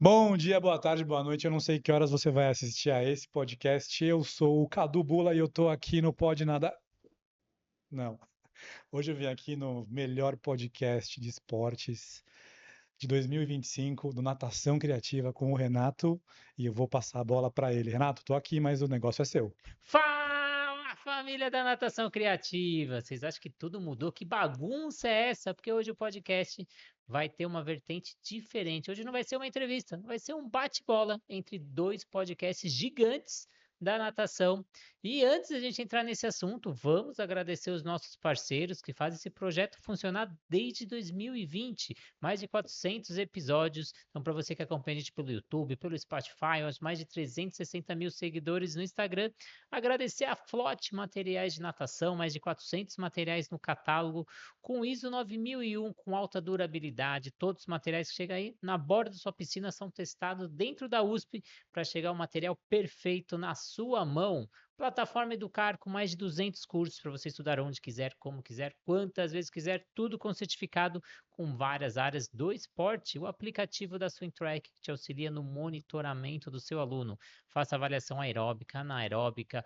Bom dia, boa tarde, boa noite. Eu não sei que horas você vai assistir a esse podcast. Eu sou o Cadu Bula e eu tô aqui no Pode Nada. Não. Hoje eu vim aqui no melhor podcast de esportes de 2025, do Natação Criativa com o Renato, e eu vou passar a bola para ele. Renato, tô aqui, mas o negócio é seu. Fala, família da Natação Criativa! Vocês acham que tudo mudou? Que bagunça é essa? Porque hoje o podcast vai ter uma vertente diferente. Hoje não vai ser uma entrevista, vai ser um bate-bola entre dois podcasts gigantes da natação. E antes da gente entrar nesse assunto, vamos agradecer os nossos parceiros que fazem esse projeto funcionar desde 2020. Mais de 400 episódios. Então, para você que acompanha a gente pelo YouTube, pelo Spotify, aos mais de 360 mil seguidores no Instagram, agradecer a Flote Materiais de Natação, mais de 400 materiais no catálogo, com ISO 9001, com alta durabilidade. Todos os materiais que chegam aí na borda da sua piscina são testados dentro da USP para chegar o material perfeito na sua mão. Plataforma Educar com mais de 200 cursos para você estudar onde quiser, como quiser, quantas vezes quiser, tudo com certificado com várias áreas do esporte. O aplicativo da Swimtrack que te auxilia no monitoramento do seu aluno. Faça avaliação aeróbica, anaeróbica,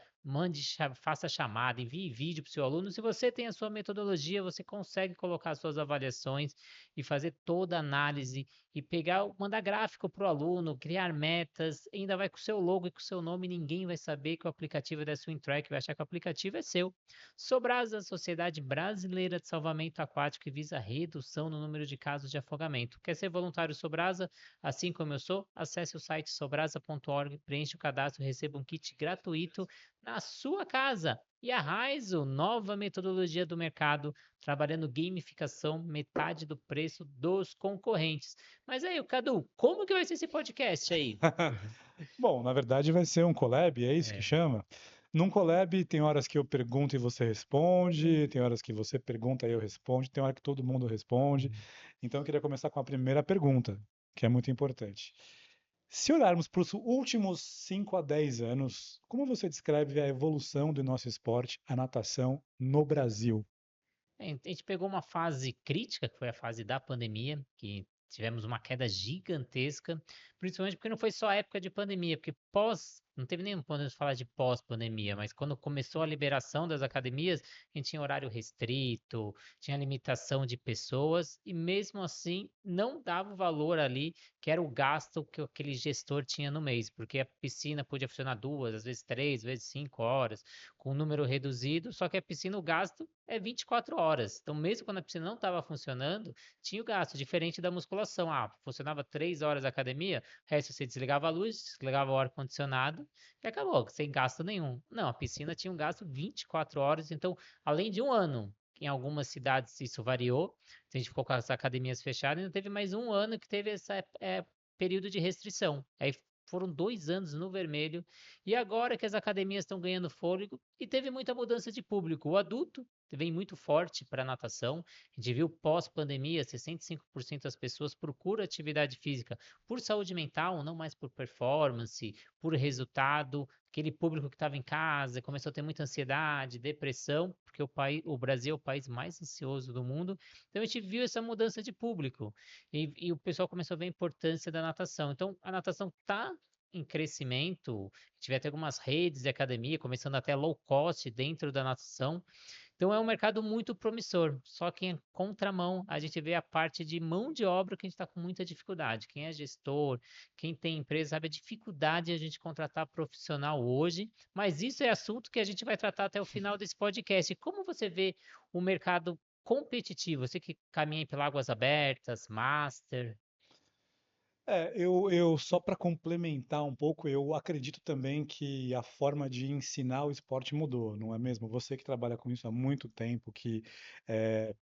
faça chamada, envie vídeo para o seu aluno. Se você tem a sua metodologia, você consegue colocar suas avaliações e fazer toda a análise e pegar, mandar gráfico para o aluno, criar metas, ainda vai com o seu logo e com o seu nome, ninguém vai saber que o aplicativo é da Swimtrack, vai achar que o aplicativo é seu. Sobrasa, Sociedade Brasileira de Salvamento Aquático, que visa a redução no número de casos de afogamento. Quer ser voluntário Sobrasa, assim como eu sou? Acesse o site sobrasa.org, preencha o cadastro e receba um kit gratuito na sua casa. E a Raizo, nova metodologia do mercado, trabalhando gamificação, metade do preço dos concorrentes. Mas aí, Cadu, como que vai ser esse podcast aí? Bom, na verdade vai ser um collab, é isso que É. chama? Num collab tem horas que eu pergunto e você responde, tem horas que você pergunta e eu respondo, tem hora que todo mundo responde. Então eu queria começar com a primeira pergunta, que é muito importante. Se olharmos para os últimos 5 a 10 anos, como você descreve a evolução do nosso esporte, a natação, no Brasil? A gente pegou uma fase crítica, que foi a fase da pandemia, que tivemos uma queda gigantesca, principalmente porque não foi só a época de pandemia, porque não teve nem podemos falar de pós-pandemia, mas quando começou a liberação das academias, a gente tinha horário restrito, tinha limitação de pessoas, e mesmo assim não dava o valor ali, que era o gasto que aquele gestor tinha no mês, porque a piscina podia funcionar 2, às vezes 3, às vezes 5 horas, com um número reduzido, só que a piscina, o gasto é 24 horas. Então, mesmo quando a piscina não estava funcionando, tinha o gasto, diferente da musculação. Ah, funcionava 3 horas a academia, o resto você desligava a luz, desligava o ar-condicionado e acabou, sem gasto nenhum. Não, a piscina tinha um gasto 24 horas, então, além de um ano, em algumas cidades isso variou, a gente ficou com as academias fechadas, ainda teve mais um ano que teve esse período de restrição. Aí foram 2 anos no vermelho, e agora que as academias estão ganhando fôlego, e teve muita mudança de público. O adulto vem muito forte para a natação. A gente viu pós-pandemia, 65% das pessoas procuram atividade física por saúde mental, não mais por performance, por resultado. Aquele público que estava em casa começou a ter muita ansiedade, depressão, porque o Brasil é o país mais ansioso do mundo. Então a gente viu essa mudança de público e o pessoal começou a ver a importância da natação. Então a natação está em crescimento. A gente vê até algumas redes de academia, começando até low cost dentro da natação. Então é um mercado muito promissor. Só que em contramão, a gente vê a parte de mão de obra que a gente está com muita dificuldade. Quem é gestor, quem tem empresa, sabe a dificuldade de a gente contratar profissional hoje. Mas isso é assunto que a gente vai tratar até o final desse podcast. Como você vê o mercado competitivo? Você que caminha aí pelas águas abertas, master. Eu só para complementar um pouco, eu acredito também que a forma de ensinar o esporte mudou, não é mesmo? Você que trabalha com isso há muito tempo, que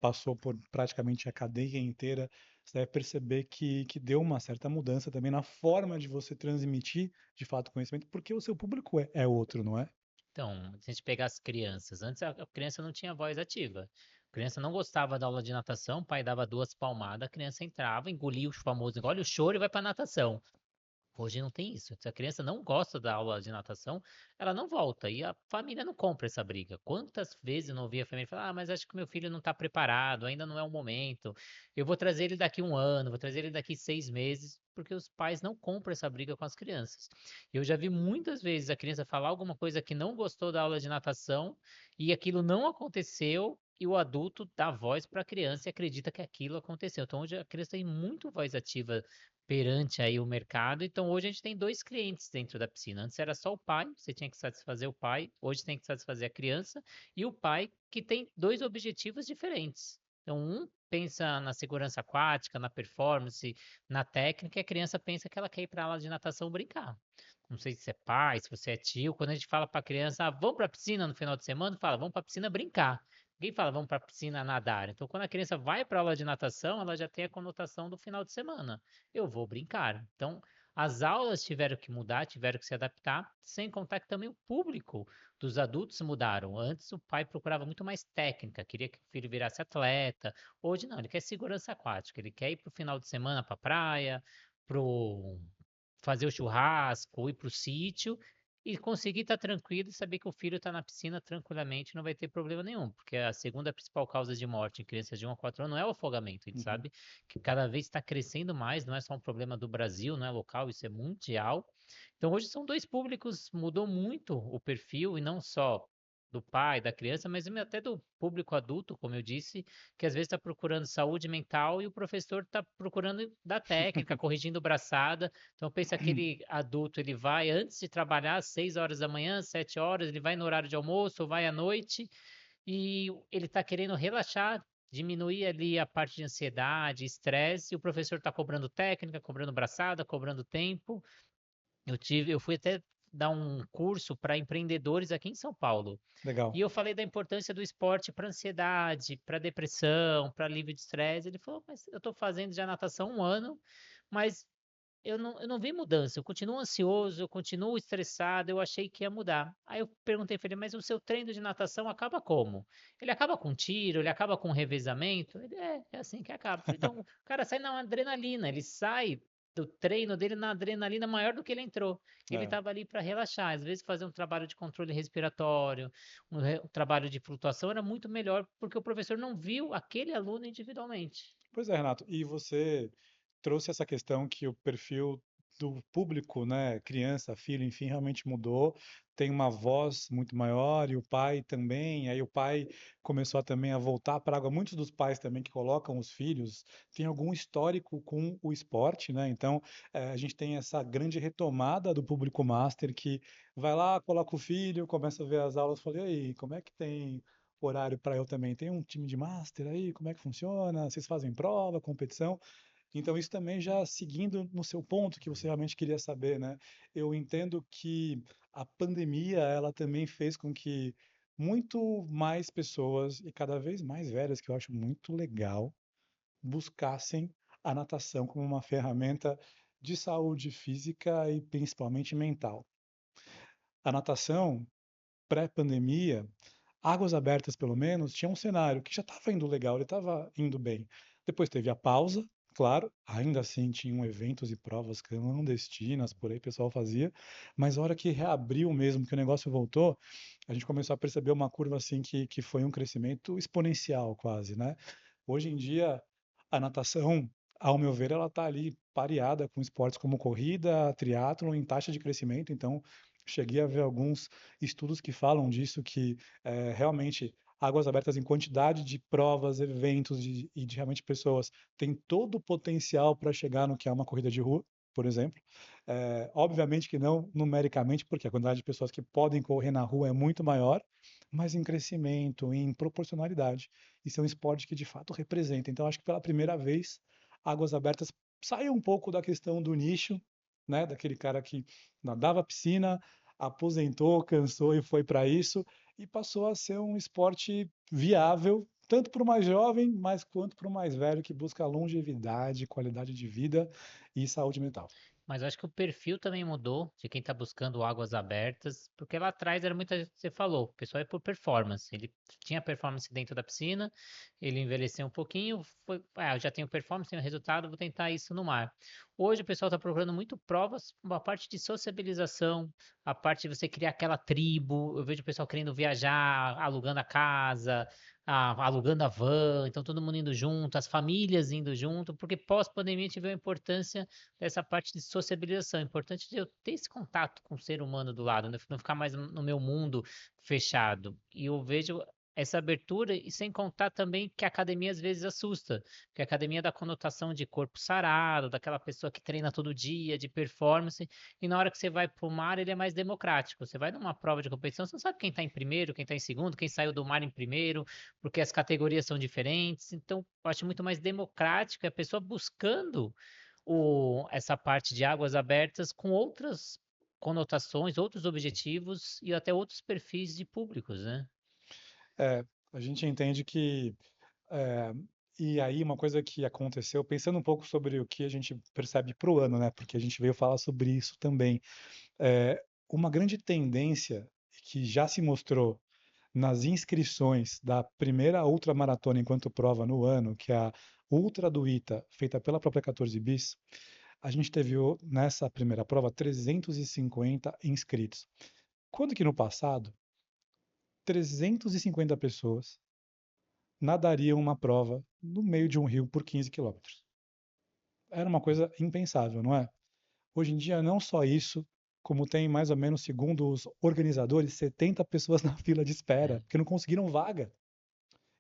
passou por praticamente a cadeia inteira, você deve perceber que deu uma certa mudança também na forma de você transmitir, de fato, conhecimento, porque o seu público é outro, não é? Então, se a gente pegar as crianças, antes a criança não tinha voz ativa. A criança não gostava da aula de natação, o pai dava 2 palmadas, a criança entrava, engolia o famoso, engole o choro e vai para natação. Hoje não tem isso. Se a criança não gosta da aula de natação, ela não volta. E a família não compra essa briga. Quantas vezes eu não ouvi a família falar: ah, mas acho que meu filho não está preparado, ainda não é o momento. Eu vou trazer ele daqui um ano, vou trazer ele daqui 6 meses, porque os pais não compram essa briga com as crianças. Eu já vi muitas vezes a criança falar alguma coisa que não gostou da aula de natação e aquilo não aconteceu. E o adulto dá voz para a criança e acredita que aquilo aconteceu. Então, hoje a criança tem muito voz ativa perante aí o mercado. Então hoje a gente tem dois clientes dentro da piscina. Antes era só o pai, você tinha que satisfazer o pai, hoje tem que satisfazer a criança e o pai que tem dois objetivos diferentes. Então um pensa na segurança aquática, na performance, na técnica, e a criança pensa que ela quer ir para a aula de natação brincar. Não sei se você é pai, se você é tio, quando a gente fala para a criança, ah, vamos para a piscina no final de semana, fala, vamos para a piscina brincar. Ninguém fala, vamos para a piscina nadar. Então, quando a criança vai para a aula de natação, ela já tem a conotação do final de semana. Eu vou brincar. Então, as aulas tiveram que mudar, tiveram que se adaptar, sem contar que também o público dos adultos mudaram. Antes o pai procurava muito mais técnica, queria que o filho virasse atleta. Hoje não, ele quer segurança aquática, ele quer ir para o final de semana para a praia, para fazer o churrasco, ir para o sítio e conseguir estar tranquilo e saber que o filho está na piscina tranquilamente, não vai ter problema nenhum, porque a segunda principal causa de morte em crianças de 1 a 4 anos não é o afogamento, a gente Uhum. sabe que cada vez está crescendo mais, não é só um problema do Brasil, não é local, isso é mundial. Então hoje são dois públicos, mudou muito o perfil e não só do pai, da criança, mas até do público adulto, como eu disse, que às vezes está procurando saúde mental e o professor está procurando da técnica, corrigindo braçada. Então pensa aquele adulto, ele vai antes de trabalhar às 6 horas da manhã, 7 horas, ele vai no horário de almoço ou vai à noite e ele está querendo relaxar, diminuir ali a parte de ansiedade, estresse, e o professor está cobrando técnica, cobrando braçada, cobrando tempo. Eu fui até dar um curso para empreendedores aqui em São Paulo. Legal. E eu falei da importância do esporte para ansiedade, para depressão, para alívio de estresse. Ele falou, mas eu estou fazendo já natação há um ano, mas eu não vi mudança, eu continuo ansioso, eu continuo estressado, eu achei que ia mudar. Aí eu perguntei para ele, mas o seu treino de natação acaba como? Ele acaba com tiro, ele acaba com revezamento? Ele, é assim que acaba. Então, o cara sai na adrenalina, ele sai do treino dele na adrenalina maior do que ele entrou. Ele É. estava ali para relaxar, às vezes fazer um trabalho de controle respiratório, um trabalho de flutuação era muito melhor, porque o professor não viu aquele aluno individualmente. Pois é, Renato. E você trouxe essa questão que o perfil do público, né, criança, filho, enfim, realmente mudou, tem uma voz muito maior e o pai também, aí o pai começou também a voltar para a água. Muitos dos pais também que colocam os filhos têm algum histórico com o esporte, né? Então, a gente tem essa grande retomada do público master que vai lá, coloca o filho, começa a ver as aulas, falei, e aí, como é que tem horário para eu também? Tem um time de master aí? Como é que funciona? Vocês fazem prova, competição? Então, isso também já seguindo no seu ponto que você realmente queria saber, né? Eu entendo que a pandemia, ela também fez com que muito mais pessoas, e cada vez mais velhas, que eu acho muito legal, buscassem a natação como uma ferramenta de saúde física e principalmente mental. A natação, pré-pandemia, águas abertas pelo menos, tinha um cenário que já estava indo legal, ele estava indo bem. Depois teve a pausa, claro, ainda assim tinham eventos e provas clandestinas, por aí o pessoal fazia, mas a hora que reabriu mesmo, que o negócio voltou, a gente começou a perceber uma curva assim que foi um crescimento exponencial quase, né? Hoje em dia, a natação, ao meu ver, ela está ali pareada com esportes como corrida, triatlon em taxa de crescimento, então cheguei a ver alguns estudos que falam disso, que realmente águas abertas em quantidade de provas, eventos e de realmente pessoas tem todo o potencial para chegar no que é uma corrida de rua, por exemplo. Obviamente que não numericamente, porque a quantidade de pessoas que podem correr na rua é muito maior, mas em crescimento, em proporcionalidade. Isso é um esporte que de fato representa. Então, acho que pela primeira vez, águas abertas saiu um pouco da questão do nicho, né, daquele cara que nadava piscina, aposentou, cansou e foi para isso, e passou a ser um esporte viável tanto para o mais jovem, mas quanto para o mais velho que busca longevidade, qualidade de vida e saúde mental. Mas eu acho que o perfil também mudou de quem está buscando águas abertas, porque lá atrás era muita, você falou, o pessoal é por performance. Ele tinha performance dentro da piscina, ele envelheceu um pouquinho, foi, eu já tenho performance, tenho resultado, vou tentar isso no mar. Hoje o pessoal está procurando muito provas, uma parte de sociabilização, a parte de você criar aquela tribo. Eu vejo o pessoal querendo viajar, alugando a casa, alugando a van, então todo mundo indo junto, as famílias indo junto, porque pós-pandemia a gente viu a importância dessa parte de sociabilização. É importante eu ter esse contato com o ser humano do lado, né? Não ficar mais no meu mundo fechado. E eu vejo essa abertura, e sem contar também que a academia às vezes assusta, porque a academia dá conotação de corpo sarado, daquela pessoa que treina todo dia, de performance, e na hora que você vai para o mar, ele é mais democrático. Você vai numa prova de competição, você não sabe quem está em primeiro, quem está em segundo, quem saiu do mar em primeiro, porque as categorias são diferentes. Então, eu acho muito mais democrático, é a pessoa buscando essa parte de águas abertas com outras conotações, outros objetivos e até outros perfis de públicos, né? É, a gente entende que, é, e aí uma coisa que aconteceu, pensando um pouco sobre o que a gente percebe para o ano, né? Porque a gente veio falar sobre isso também. Uma grande tendência que já se mostrou nas inscrições da primeira ultramaratona enquanto prova no ano, que é a Ultra do Ita, feita pela própria 14 Bis, a gente teve nessa primeira prova 350 inscritos. Quando que no passado, 350 pessoas nadariam uma prova no meio de um rio por 15 quilômetros. Era uma coisa impensável, não é? Hoje em dia, não só isso, como tem mais ou menos, segundo os organizadores, 70 pessoas na fila de espera, É. porque não conseguiram vaga.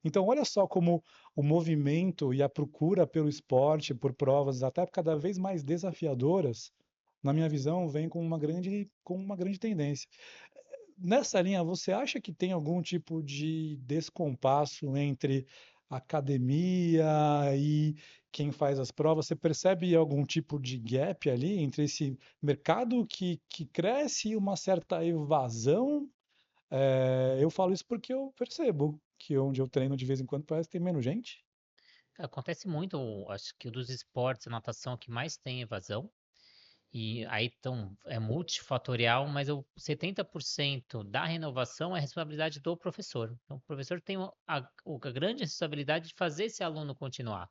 Então, olha só como o movimento e a procura pelo esporte, por provas, até cada vez mais desafiadoras, na minha visão, vem com uma grande tendência. Nessa linha, você acha que tem algum tipo de descompasso entre academia e quem faz as provas? Você percebe algum tipo de gap ali entre esse mercado que cresce e uma certa evasão? Eu falo isso porque eu percebo que onde eu treino de vez em quando parece que tem menos gente. Acontece muito, acho que dos esportes, a natação que mais tem evasão. E aí então é multifatorial, mas o 70% da renovação é responsabilidade do professor. Então, o professor tem a grande responsabilidade de fazer esse aluno continuar.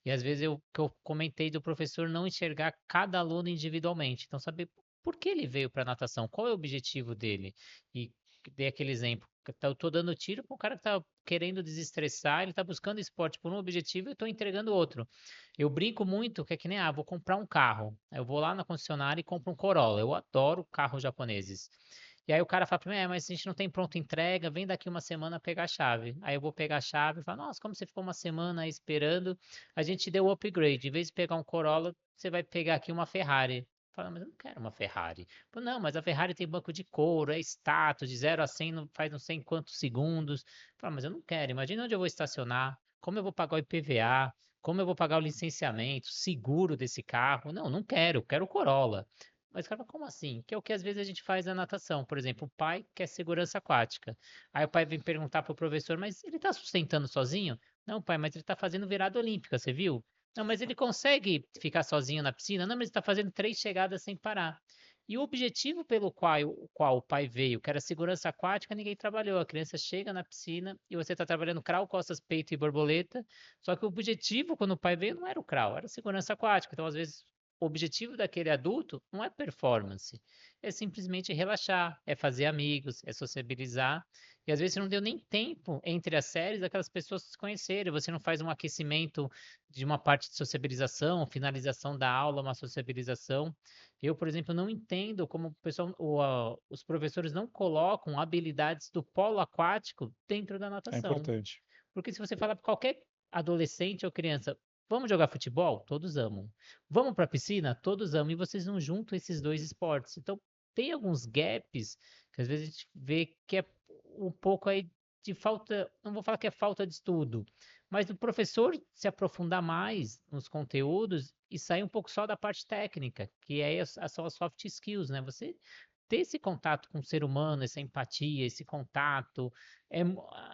E às vezes que eu comentei do professor não enxergar cada aluno individualmente. Então, saber por que ele veio para a natação, qual é o objetivo dele. E dei aquele exemplo. Eu estou dando tiro para um cara que está querendo desestressar, ele está buscando esporte por um objetivo e eu estou entregando outro. Eu brinco muito que é que nem, vou comprar um carro. Eu vou lá na concessionária e compro um Corolla. Eu adoro carros japoneses. E aí o cara fala para mim, mas a gente não tem pronta entrega, vem daqui uma semana pegar a chave. Aí eu vou pegar a chave e falo, nossa, como você ficou uma semana aí esperando, a gente deu o upgrade. Em vez de pegar um Corolla, você vai pegar aqui uma Ferrari. Fala, mas eu não quero uma Ferrari. Pô, não, mas a Ferrari tem banco de couro, é status, de 0 a 100 faz não sei em quantos segundos. Fala, mas eu não quero. Imagina onde eu vou estacionar, como eu vou pagar o IPVA, como eu vou pagar o licenciamento, seguro desse carro. Não, não quero, quero o Corolla. Mas, cara, como assim? Que é o que às vezes a gente faz na natação. Por exemplo, o pai quer segurança aquática. Aí o pai vem perguntar para o professor, mas ele está sustentando sozinho? Não, pai, mas ele está fazendo virada olímpica, você viu? Não, mas ele consegue ficar sozinho na piscina? Não, mas ele está fazendo 3 chegadas sem parar. E o objetivo pelo qual o pai veio, que era segurança aquática, ninguém trabalhou. A criança chega na piscina e você está trabalhando crawl, costas, peito e borboleta. Só que o objetivo, quando o pai veio, não era o crawl, era segurança aquática. Então, às vezes, o objetivo daquele adulto não é performance, é simplesmente relaxar, é fazer amigos, é sociabilizar. E às vezes você não deu nem tempo entre as séries daquelas pessoas se conhecerem, você não faz um aquecimento de uma parte de sociabilização, finalização da aula, uma sociabilização. Eu, por exemplo, não entendo como o pessoal, os professores não colocam habilidades do polo aquático dentro da É natação. importante. Porque se você falar para qualquer adolescente ou criança, vamos jogar futebol? Todos amam. Vamos para a piscina? Todos amam. E vocês não juntam esses dois esportes. Então, tem alguns gaps que às vezes a gente vê que é um pouco aí de falta, não vou falar que é falta de estudo, mas do professor se aprofundar mais nos conteúdos e sair um pouco só da parte técnica, que é são as soft skills, né? Você ter esse contato com o ser humano, essa empatia, esse contato,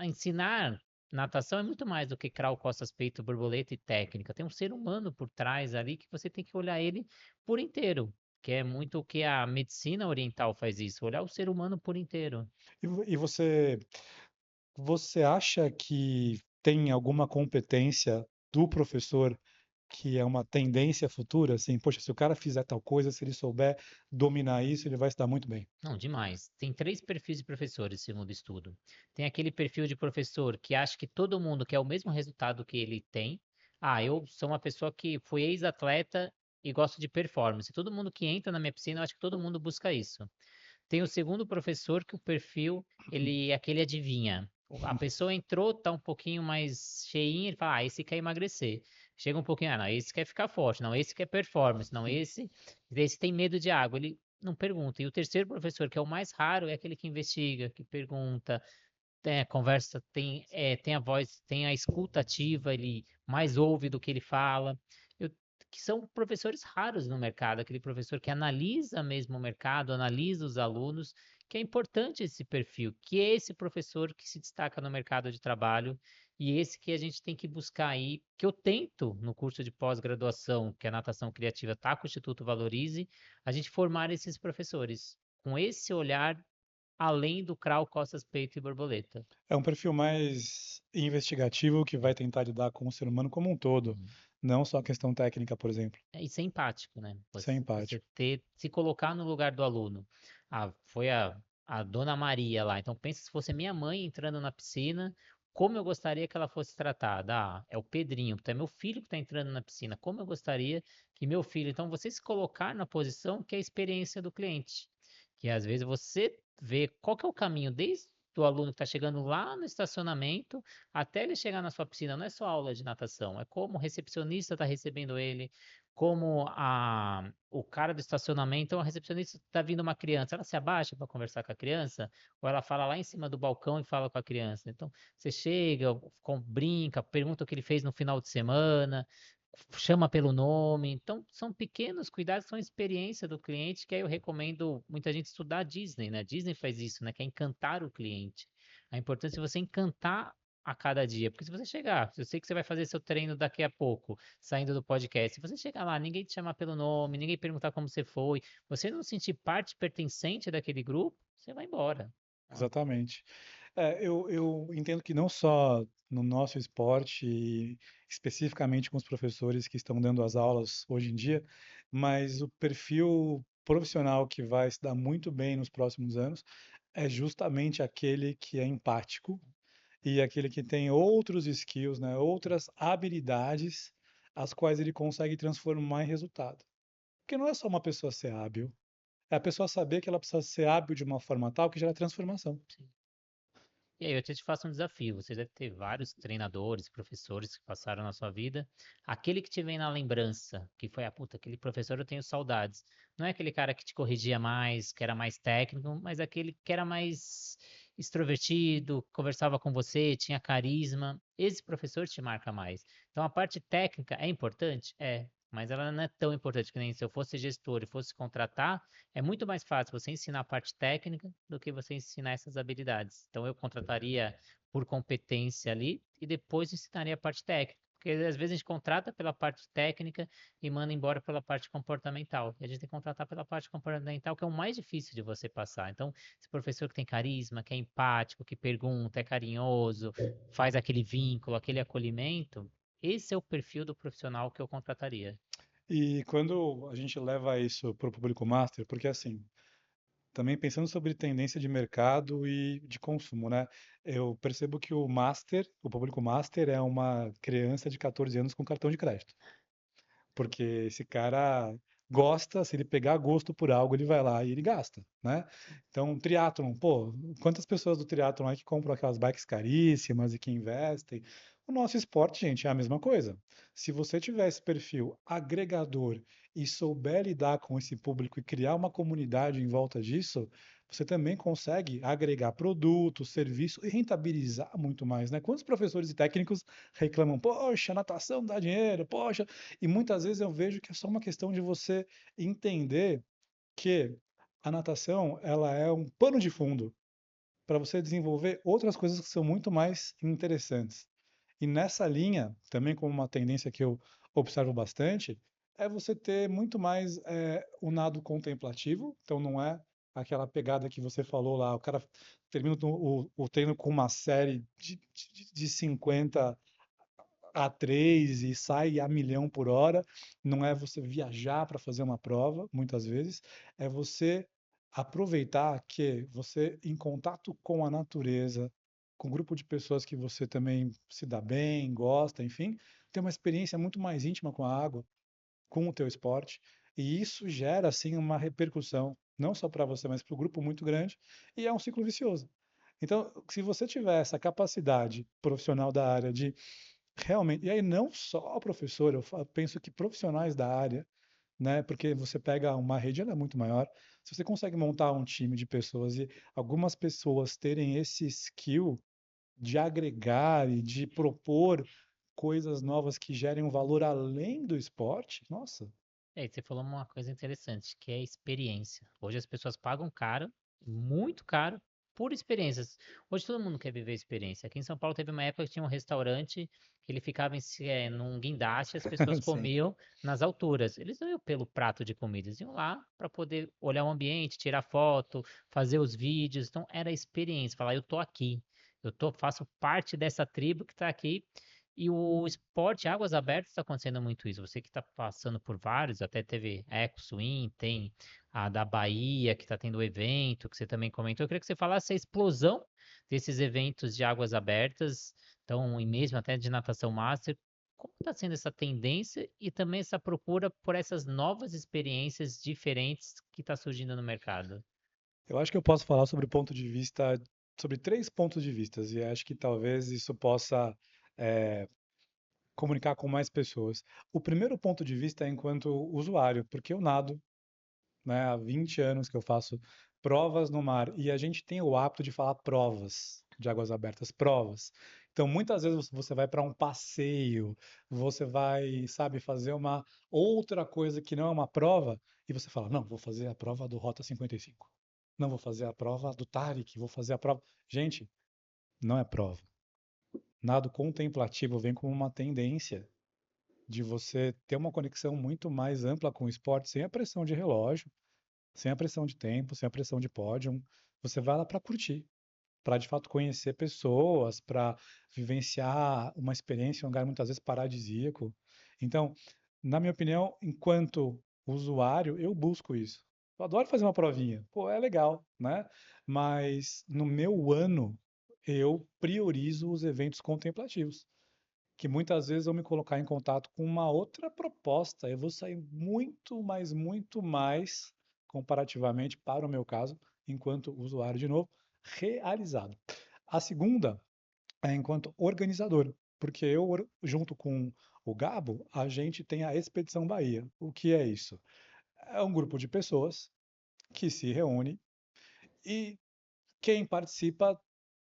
ensinar. natação é muito mais do que crawl, costas, peito, borboleta e técnica. Tem um ser humano por trás ali que você tem que olhar ele por inteiro, que é muito o que a medicina oriental faz isso, olhar o ser humano por inteiro. E você acha que tem alguma competência do professor que é uma tendência futura, assim, poxa, se o cara fizer tal coisa, se ele souber dominar isso, ele vai se dar muito bem. Não, demais. Tem três perfis de professores, segundo o estudo. Tem aquele perfil de professor que acha que todo mundo quer o mesmo resultado que ele tem. Ah, eu sou uma pessoa que fui ex-atleta e gosto de performance. Todo mundo que entra na minha piscina, eu acho que todo mundo busca isso. Tem o segundo professor que o perfil, ele é aquele adivinha. A pessoa entrou, tá um pouquinho mais cheinha, ele fala, esse quer emagrecer. Chega um pouquinho, não, esse quer ficar forte, não, esse quer performance, não, esse tem medo de água. Ele não pergunta. E o terceiro professor, que é o mais raro, é aquele que investiga, que pergunta, tem a conversa, tem a voz, tem a escuta ativa, ele mais ouve do que ele fala. Eu- que são professores raros no mercado, aquele professor que analisa mesmo o mercado, analisa os alunos, que é importante esse perfil, que é esse professor que se destaca no mercado de trabalho e esse que a gente tem que buscar aí, que eu tento no curso de pós-graduação, que a natação criativa está com o Instituto Valorize, a gente formar esses professores com esse olhar além do crawl, costas, peito e borboleta. É um perfil mais investigativo que vai tentar lidar com o ser humano como um todo, Uhum. não só a questão técnica, por exemplo. E ser empático, né? Ser Você empático. ter, se colocar no lugar do aluno. Ah, foi a Dona Maria lá. Então pensa se fosse minha mãe entrando na piscina, como eu gostaria que ela fosse tratada. Ah, é o Pedrinho, então é meu filho que está entrando na piscina. Como eu gostaria que meu filho. Então você se colocar na posição que é a experiência do cliente. Que às vezes você vê qual que é o caminho desde o aluno que está chegando lá no estacionamento até ele chegar na sua piscina. Não é só aula de natação, é como o recepcionista está recebendo ele, como o cara do estacionamento, então a recepcionista está vindo uma criança, ela se abaixa para conversar com a criança, ou ela fala lá em cima do balcão e fala com a criança. Então, você chega, brinca, pergunta o que ele fez no final de semana, chama pelo nome. Então, são pequenos cuidados, são experiência do cliente, que aí eu recomendo muita gente estudar a Disney, né? A Disney faz isso, né? Que é encantar o cliente. A importância é você encantar a cada dia, porque se você chegar, eu sei que você vai fazer seu treino daqui a pouco, saindo do podcast. Se você chegar lá, ninguém te chamar pelo nome, ninguém perguntar como você foi, você não sentir parte pertencente daquele grupo, você vai embora. Ah, Exatamente. Eu entendo que não só no nosso esporte, e especificamente com os professores que estão dando as aulas hoje em dia, mas o perfil profissional que vai se dar muito bem nos próximos anos é justamente aquele que é empático e aquele que tem outros skills, né, outras habilidades, as quais ele consegue transformar em resultado. Porque não é só uma pessoa ser hábil, é a pessoa saber que ela precisa ser hábil de uma forma tal que gera transformação. sim. E aí eu te faço um desafio. Você deve ter vários treinadores, professores que passaram na sua vida. Aquele que te vem na lembrança, que foi a puta, aquele professor eu tenho saudades. Não é aquele cara que te corrigia mais, que era mais técnico, mas aquele que era mais extrovertido, conversava com você, tinha carisma. Esse professor te marca mais. Então a parte técnica é importante? É. Mas ela não é tão importante que nem se eu fosse gestor e fosse contratar, é muito mais fácil você ensinar a parte técnica do que você ensinar essas habilidades. Então eu contrataria por competência ali e depois ensinaria a parte técnica. Porque às vezes a gente contrata pela parte técnica e manda embora pela parte comportamental. E a gente tem que contratar pela parte comportamental, que é o mais difícil de você passar. Então, esse professor que tem carisma, que é empático, que pergunta, é carinhoso, faz aquele vínculo, aquele acolhimento, esse é o perfil do profissional que eu contrataria. E quando a gente leva isso para o público master, porque assim, também pensando sobre tendência de mercado e de consumo, né? Eu percebo que o master, o público master é uma criança de 14 anos com cartão de crédito. Porque esse cara gosta, se ele pegar gosto por algo, ele vai lá e ele gasta, né? Então, triatlon, pô, quantas pessoas do triatlon aí que compram aquelas bikes caríssimas e que investem? O nosso esporte, gente, é a mesma coisa. Se você tiver esse perfil agregador e souber lidar com esse público e criar uma comunidade em volta disso, você também consegue agregar produto, serviço e rentabilizar muito mais, né? Quantos professores e técnicos reclamam, poxa, natação dá dinheiro, poxa, e muitas vezes eu vejo que é só uma questão de você entender que a natação, ela é um pano de fundo para você desenvolver outras coisas que são muito mais interessantes. E nessa linha, também como uma tendência que eu observo bastante, é você ter muito mais o nado contemplativo, então não é aquela pegada que você falou lá, o cara termina o treino com uma série de 50 a 3 e sai a milhão por hora, não é você viajar para fazer uma prova, muitas vezes, é você aproveitar que você, em contato com a natureza, com um grupo de pessoas que você também se dá bem, gosta, enfim, tem uma experiência muito mais íntima com a água, com o teu esporte, e isso gera, assim, uma repercussão, não só para você, mas para o grupo muito grande, e é um ciclo vicioso. Então, se você tiver essa capacidade profissional da área de realmente, e aí não só professor, penso que profissionais da área, né? Porque você pega uma rede, ela é muito maior. Se você consegue montar um time de pessoas e algumas pessoas terem esse skill de agregar e de propor coisas novas que gerem um valor além do esporte, nossa, É, e você falou uma coisa interessante, que é a experiência. Hoje as pessoas pagam caro, muito caro, por experiências. Hoje todo mundo quer viver experiência. Aqui em São Paulo teve uma época que tinha um restaurante que ele ficava num guindaste e as pessoas sim. comiam nas alturas. Eles não iam pelo prato de comida, eles iam lá para poder olhar o ambiente, tirar foto, fazer os vídeos. Então era a experiência, falar, eu tô aqui, faço parte dessa tribo que está aqui. E o esporte águas abertas está acontecendo muito isso. Você que está passando por vários, até teve a Eco Swim, tem a da Bahia, que está tendo o evento, que você também comentou. Eu queria que você falasse a explosão desses eventos de águas abertas, então, e mesmo até de natação master. Como está sendo essa tendência e também essa procura por essas novas experiências diferentes que está surgindo no mercado? Eu acho que eu posso falar sobre ponto de vista, sobre três pontos de vista, e acho que talvez isso possa eh, comunicar com mais pessoas. O primeiro ponto de vista é enquanto usuário, porque eu nado, né, há 20 anos que eu faço provas no mar e a gente tem o hábito de falar provas de águas abertas, provas. Então, muitas vezes você vai para um passeio, você vai, sabe, fazer uma outra coisa que não é uma prova e você fala: "Não, vou fazer a prova do Rota 55. Não, vou fazer a prova do Tariq, vou fazer a prova". Gente, não é prova. Nado contemplativo vem como uma tendência de você ter uma conexão muito mais ampla com o esporte, sem a pressão de relógio, sem a pressão de tempo, sem a pressão de pódio. Você vai lá para curtir, para de fato conhecer pessoas, para vivenciar uma experiência, um lugar muitas vezes paradisíaco. Então, na minha opinião, enquanto usuário, eu busco isso. Eu adoro fazer uma provinha, pô, é legal, né? Mas no meu ano, eu priorizo os eventos contemplativos, que muitas vezes vão me colocar em contato com uma outra proposta. Eu vou sair muito mais, comparativamente para o meu caso, enquanto usuário de novo, realizado. A segunda é enquanto organizador, porque eu, junto com o Gabo, a gente tem a Expedição Bahia. O que é isso? É um grupo de pessoas que se reúne e quem participa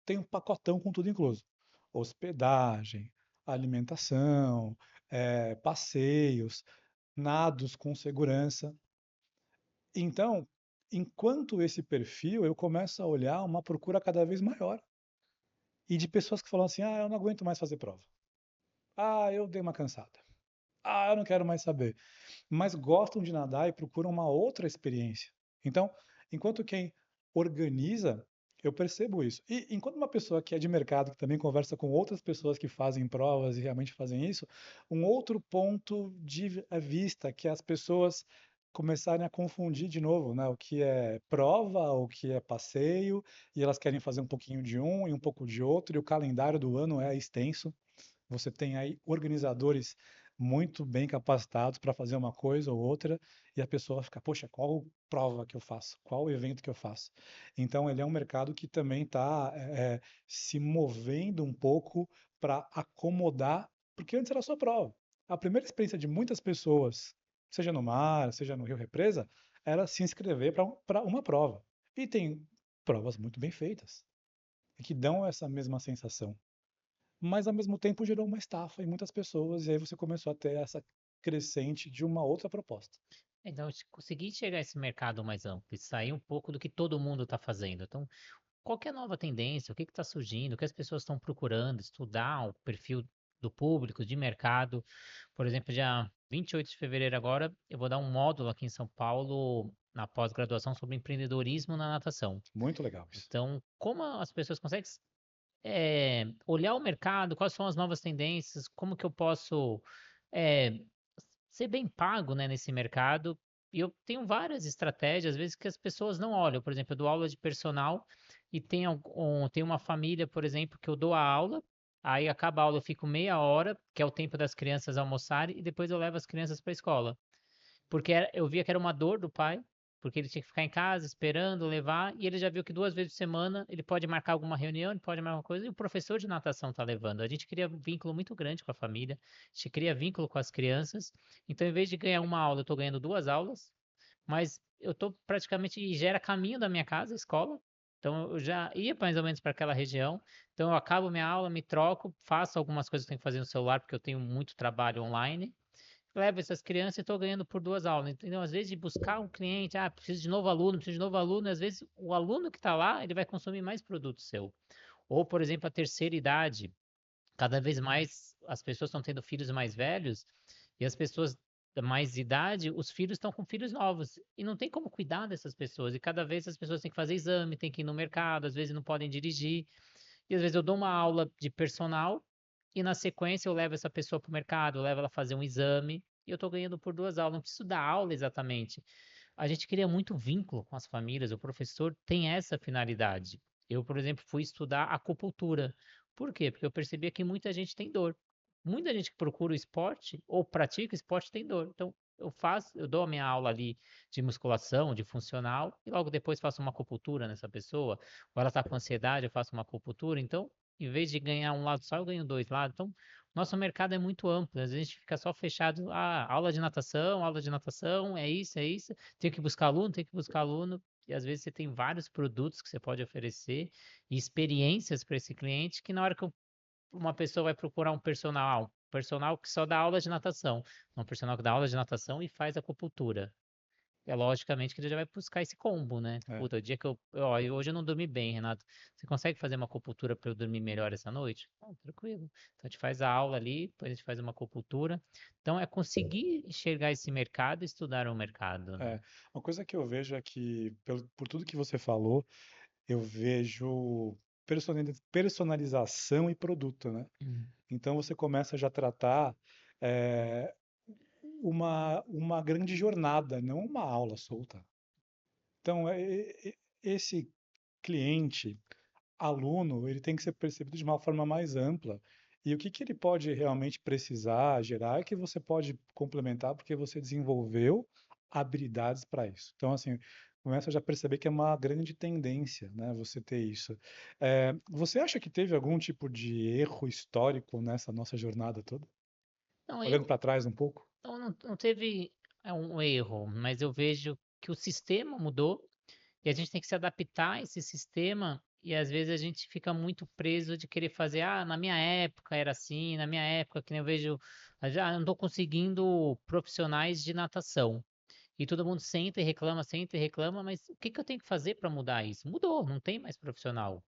tem um pacotão com tudo incluso. Hospedagem, alimentação, passeios, nados com segurança. Então, enquanto esse perfil, eu começo a olhar uma procura cada vez maior. E de pessoas que falam assim: ah, eu não aguento mais fazer prova. Ah, eu dei uma cansada. Ah, eu não quero mais saber. Mas gostam de nadar e procuram uma outra experiência. Então, enquanto quem organiza, eu percebo isso. E enquanto uma pessoa que é de mercado, que também conversa com outras pessoas que fazem provas e realmente fazem isso, um outro ponto de vista que as pessoas começarem a confundir de novo, né? O que é prova, o que é passeio, e elas querem fazer um pouquinho de um e um pouco de outro, e o calendário do ano é extenso. Você tem aí organizadores muito bem capacitados para fazer uma coisa ou outra, e a pessoa fica, poxa, qual prova que eu faço? Qual evento que eu faço? Então, ele é um mercado que também está se movendo um pouco para acomodar, porque antes era só prova. A primeira experiência de muitas pessoas, seja no mar, seja no Rio Represa, era se inscrever para uma prova. E tem provas muito bem feitas, que dão essa mesma sensação, mas ao mesmo tempo gerou uma estafa em muitas pessoas, e aí você começou a ter essa crescente de uma outra proposta. Então, conseguir chegar a esse mercado mais amplo e sair um pouco do que todo mundo está fazendo. Então, qual que é a nova tendência, o que está surgindo, o que as pessoas estão procurando, estudar o perfil do público, de mercado. Por exemplo, dia 28 de fevereiro agora, eu vou dar um módulo aqui em São Paulo, na pós-graduação, sobre empreendedorismo na natação. Muito legal isso. Então, como as pessoas conseguem olhar o mercado, quais são as novas tendências, como que eu posso eh, ser bem pago, né, nesse mercado. E eu tenho várias estratégias, às vezes, que as pessoas não olham. Por exemplo, eu dou aula de personal e tem uma família, por exemplo, que eu dou a aula, aí acaba a aula, eu fico meia hora, que é o tempo das crianças almoçarem, e depois eu levo as crianças para a escola. Porque eu via que era uma dor do pai, porque ele tinha que ficar em casa esperando levar, e ele já viu que 2 vezes por semana ele pode marcar alguma reunião, ele pode marcar uma coisa, e o professor de natação está levando. A gente cria um vínculo muito grande com a família, a gente cria vínculo com as crianças. Então, em vez de ganhar uma aula, eu estou ganhando 2 aulas, mas eu estou praticamente, e gera caminho da minha casa, a escola. Então, eu já ia mais ou menos para aquela região. Então, eu acabo minha aula, me troco, faço algumas coisas que eu tenho que fazer no celular, porque eu tenho muito trabalho online, levo essas crianças e estou ganhando por 2 aulas. Então, às vezes, de buscar um cliente, preciso de novo aluno, preciso de novo aluno, e às vezes o aluno que está lá, ele vai consumir mais produto seu. Ou, por exemplo, a terceira idade. Cada vez mais as pessoas estão tendo filhos mais velhos e as pessoas da mais idade, os filhos estão com filhos novos e não tem como cuidar dessas pessoas. E cada vez as pessoas têm que fazer exame, têm que ir no mercado, às vezes não podem dirigir. E às vezes eu dou uma aula de personal e na sequência eu levo essa pessoa para o mercado, eu levo ela a fazer um exame e eu estou ganhando por 2 aulas. Não preciso dar aula exatamente. A gente cria muito vínculo com as famílias, o professor tem essa finalidade. Eu, por exemplo, fui estudar acupuntura. Por quê? Porque eu percebia que muita gente tem dor. Muita gente que procura o esporte ou pratica o esporte tem dor. Então, eu dou a minha aula ali de musculação, de funcional, e logo depois faço uma acupuntura nessa pessoa. Ou ela está com ansiedade, eu faço uma acupuntura. Então, em vez de ganhar um lado só, eu ganho 2 lados. Então, nosso mercado é muito amplo. Às vezes a gente fica só fechado. Aula de natação, é isso. Tem que buscar aluno. E às vezes você tem vários produtos que você pode oferecer e experiências para esse cliente que na hora que uma pessoa vai procurar um personal que só dá aula de natação, um personal que dá aula de natação e faz acupuntura. É logicamente que ele já vai buscar esse combo, né? É. Puta, o dia que hoje eu não dormi bem, Renato. Você consegue fazer uma acupuntura para eu dormir melhor essa noite? Ah, tranquilo. Então a gente faz a aula ali, depois a gente faz uma acupuntura. Então é conseguir enxergar esse mercado e estudar o mercado, né? É, uma coisa que eu vejo é que, por tudo que você falou, eu vejo personalização e produto, né? Hum. Então você começa já a tratar é, uma grande jornada, não uma aula solta. Então, esse cliente, aluno, ele tem que ser percebido de uma forma mais ampla. E o que que ele pode realmente precisar gerar é que você pode complementar porque você desenvolveu habilidades para isso. Então, assim, começa a já perceber que é uma grande tendência, né, você ter isso. Você acha que teve algum tipo de erro histórico nessa nossa jornada toda? Não, Olhando para trás um pouco? não teve um erro, mas eu vejo que o sistema mudou. E a gente tem que se adaptar a esse sistema e às vezes a gente fica muito preso de querer fazer, na minha época era assim, na minha época, que nem eu vejo, já não estou conseguindo profissionais de natação. E todo mundo senta e reclama, mas o que que eu tenho que fazer para mudar isso? Mudou, não tem mais profissional.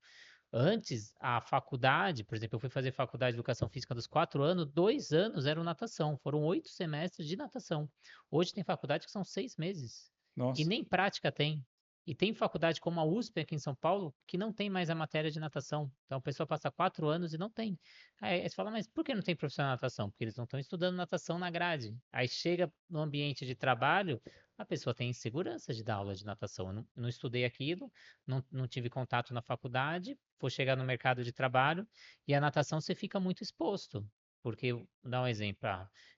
Antes, a faculdade, por exemplo, eu fui fazer faculdade de educação física dos 4 anos, 2 anos eram natação, foram 8 semestres de natação. Hoje tem faculdade que são 6 meses e Nossa. nem prática tem. E tem faculdade como a USP aqui em São Paulo que não tem mais a matéria de natação. Então a pessoa passa 4 anos e não tem. Aí você fala, mas por que não tem profissional de natação? Porque eles não estão estudando natação na grade. Aí chega no ambiente de trabalho, a pessoa tem insegurança de dar aula de natação. Eu não estudei aquilo, não tive contato na faculdade, vou chegar no mercado de trabalho e a natação você fica muito exposto. Porque, vou dar um exemplo,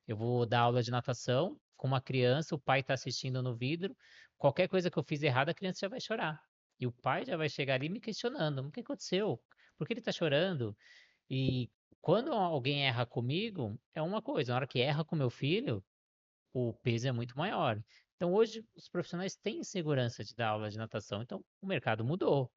eu vou dar aula de natação com uma criança, o pai está assistindo no vidro, qualquer coisa que eu fiz errado, a criança já vai chorar. E o pai já vai chegar ali me questionando: o que aconteceu? Por que ele está chorando? E quando alguém erra comigo, é uma coisa, na hora que erra com meu filho, o peso é muito maior. Então, hoje, os profissionais têm segurança de dar aula de natação. Então, o mercado mudou,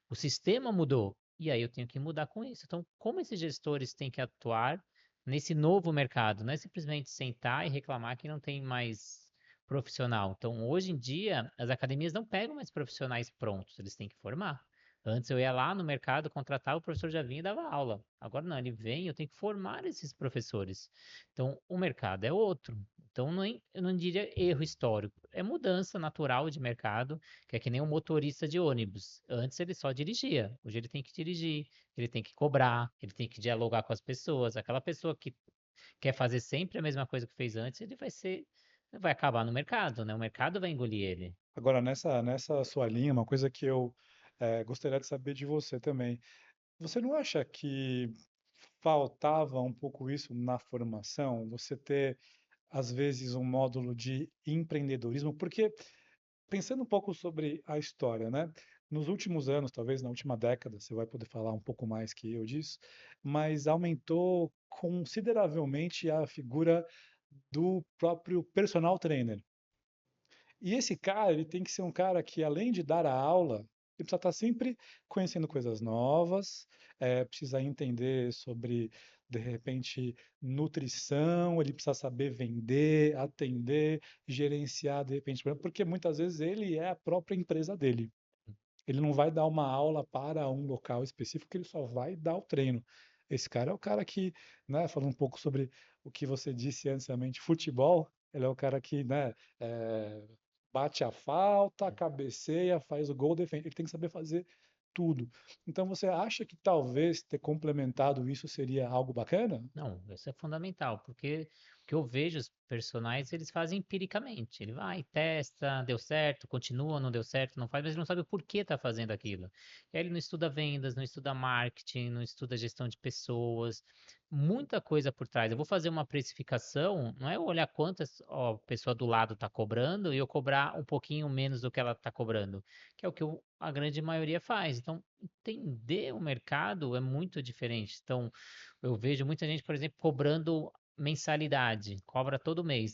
o sistema mudou. E aí eu tenho que mudar com isso. Então, como esses gestores têm que atuar nesse novo mercado? Não é simplesmente sentar e reclamar que não tem mais profissional. Então, hoje em dia, as academias não pegam mais profissionais prontos, eles têm que formar. Antes eu ia lá no mercado, contratava, o professor já vinha e dava aula. Agora não, ele vem, eu tenho que formar esses professores. Então, o mercado é outro. Então, eu não diria erro histórico, é mudança natural de mercado, que é que nem um motorista de ônibus. Antes ele só dirigia, hoje ele tem que dirigir, ele tem que cobrar, ele tem que dialogar com as pessoas. Aquela pessoa que quer fazer sempre a mesma coisa que fez antes, vai acabar no mercado, né? O mercado vai engolir ele. Agora, nessa sua linha, uma coisa que eu gostaria de saber de você também. Você não acha que faltava um pouco isso na formação? Você ter, às vezes, um módulo de empreendedorismo? Porque, pensando um pouco sobre a história, né? Nos últimos anos, talvez na última década, você vai poder falar um pouco mais que eu disso, mas aumentou consideravelmente a figura do próprio personal trainer. E esse cara, ele tem que ser um cara que, além de dar a aula, ele precisa estar sempre conhecendo coisas novas, precisa entender sobre, de repente, nutrição, ele precisa saber vender, atender, gerenciar, de repente, porque muitas vezes ele é a própria empresa dele. Ele não vai dar uma aula para um local específico, ele só vai dar o treino. Esse cara é o cara que, né, falando um pouco sobre o que você disse antes, realmente, futebol, ele é o cara que, né, eh, bate a falta, cabeceia, faz o gol, defende. Ele tem que saber fazer tudo. Então, você acha que talvez ter complementado isso seria algo bacana? Não, isso é fundamental, porque o que eu vejo os personagens, eles fazem empiricamente. Ele vai, testa, deu certo, continua, não deu certo, não faz, mas ele não sabe o porquê está fazendo aquilo. E aí ele não estuda vendas, não estuda marketing, não estuda gestão de pessoas, muita coisa por trás. Eu vou fazer uma precificação, não é eu olhar quantas a pessoa do lado está cobrando e eu cobrar um pouquinho menos do que ela está cobrando, que é o que a grande maioria faz. Então, entender o mercado é muito diferente. Então, eu vejo muita gente, por exemplo, cobrando mensalidade, cobra todo mês.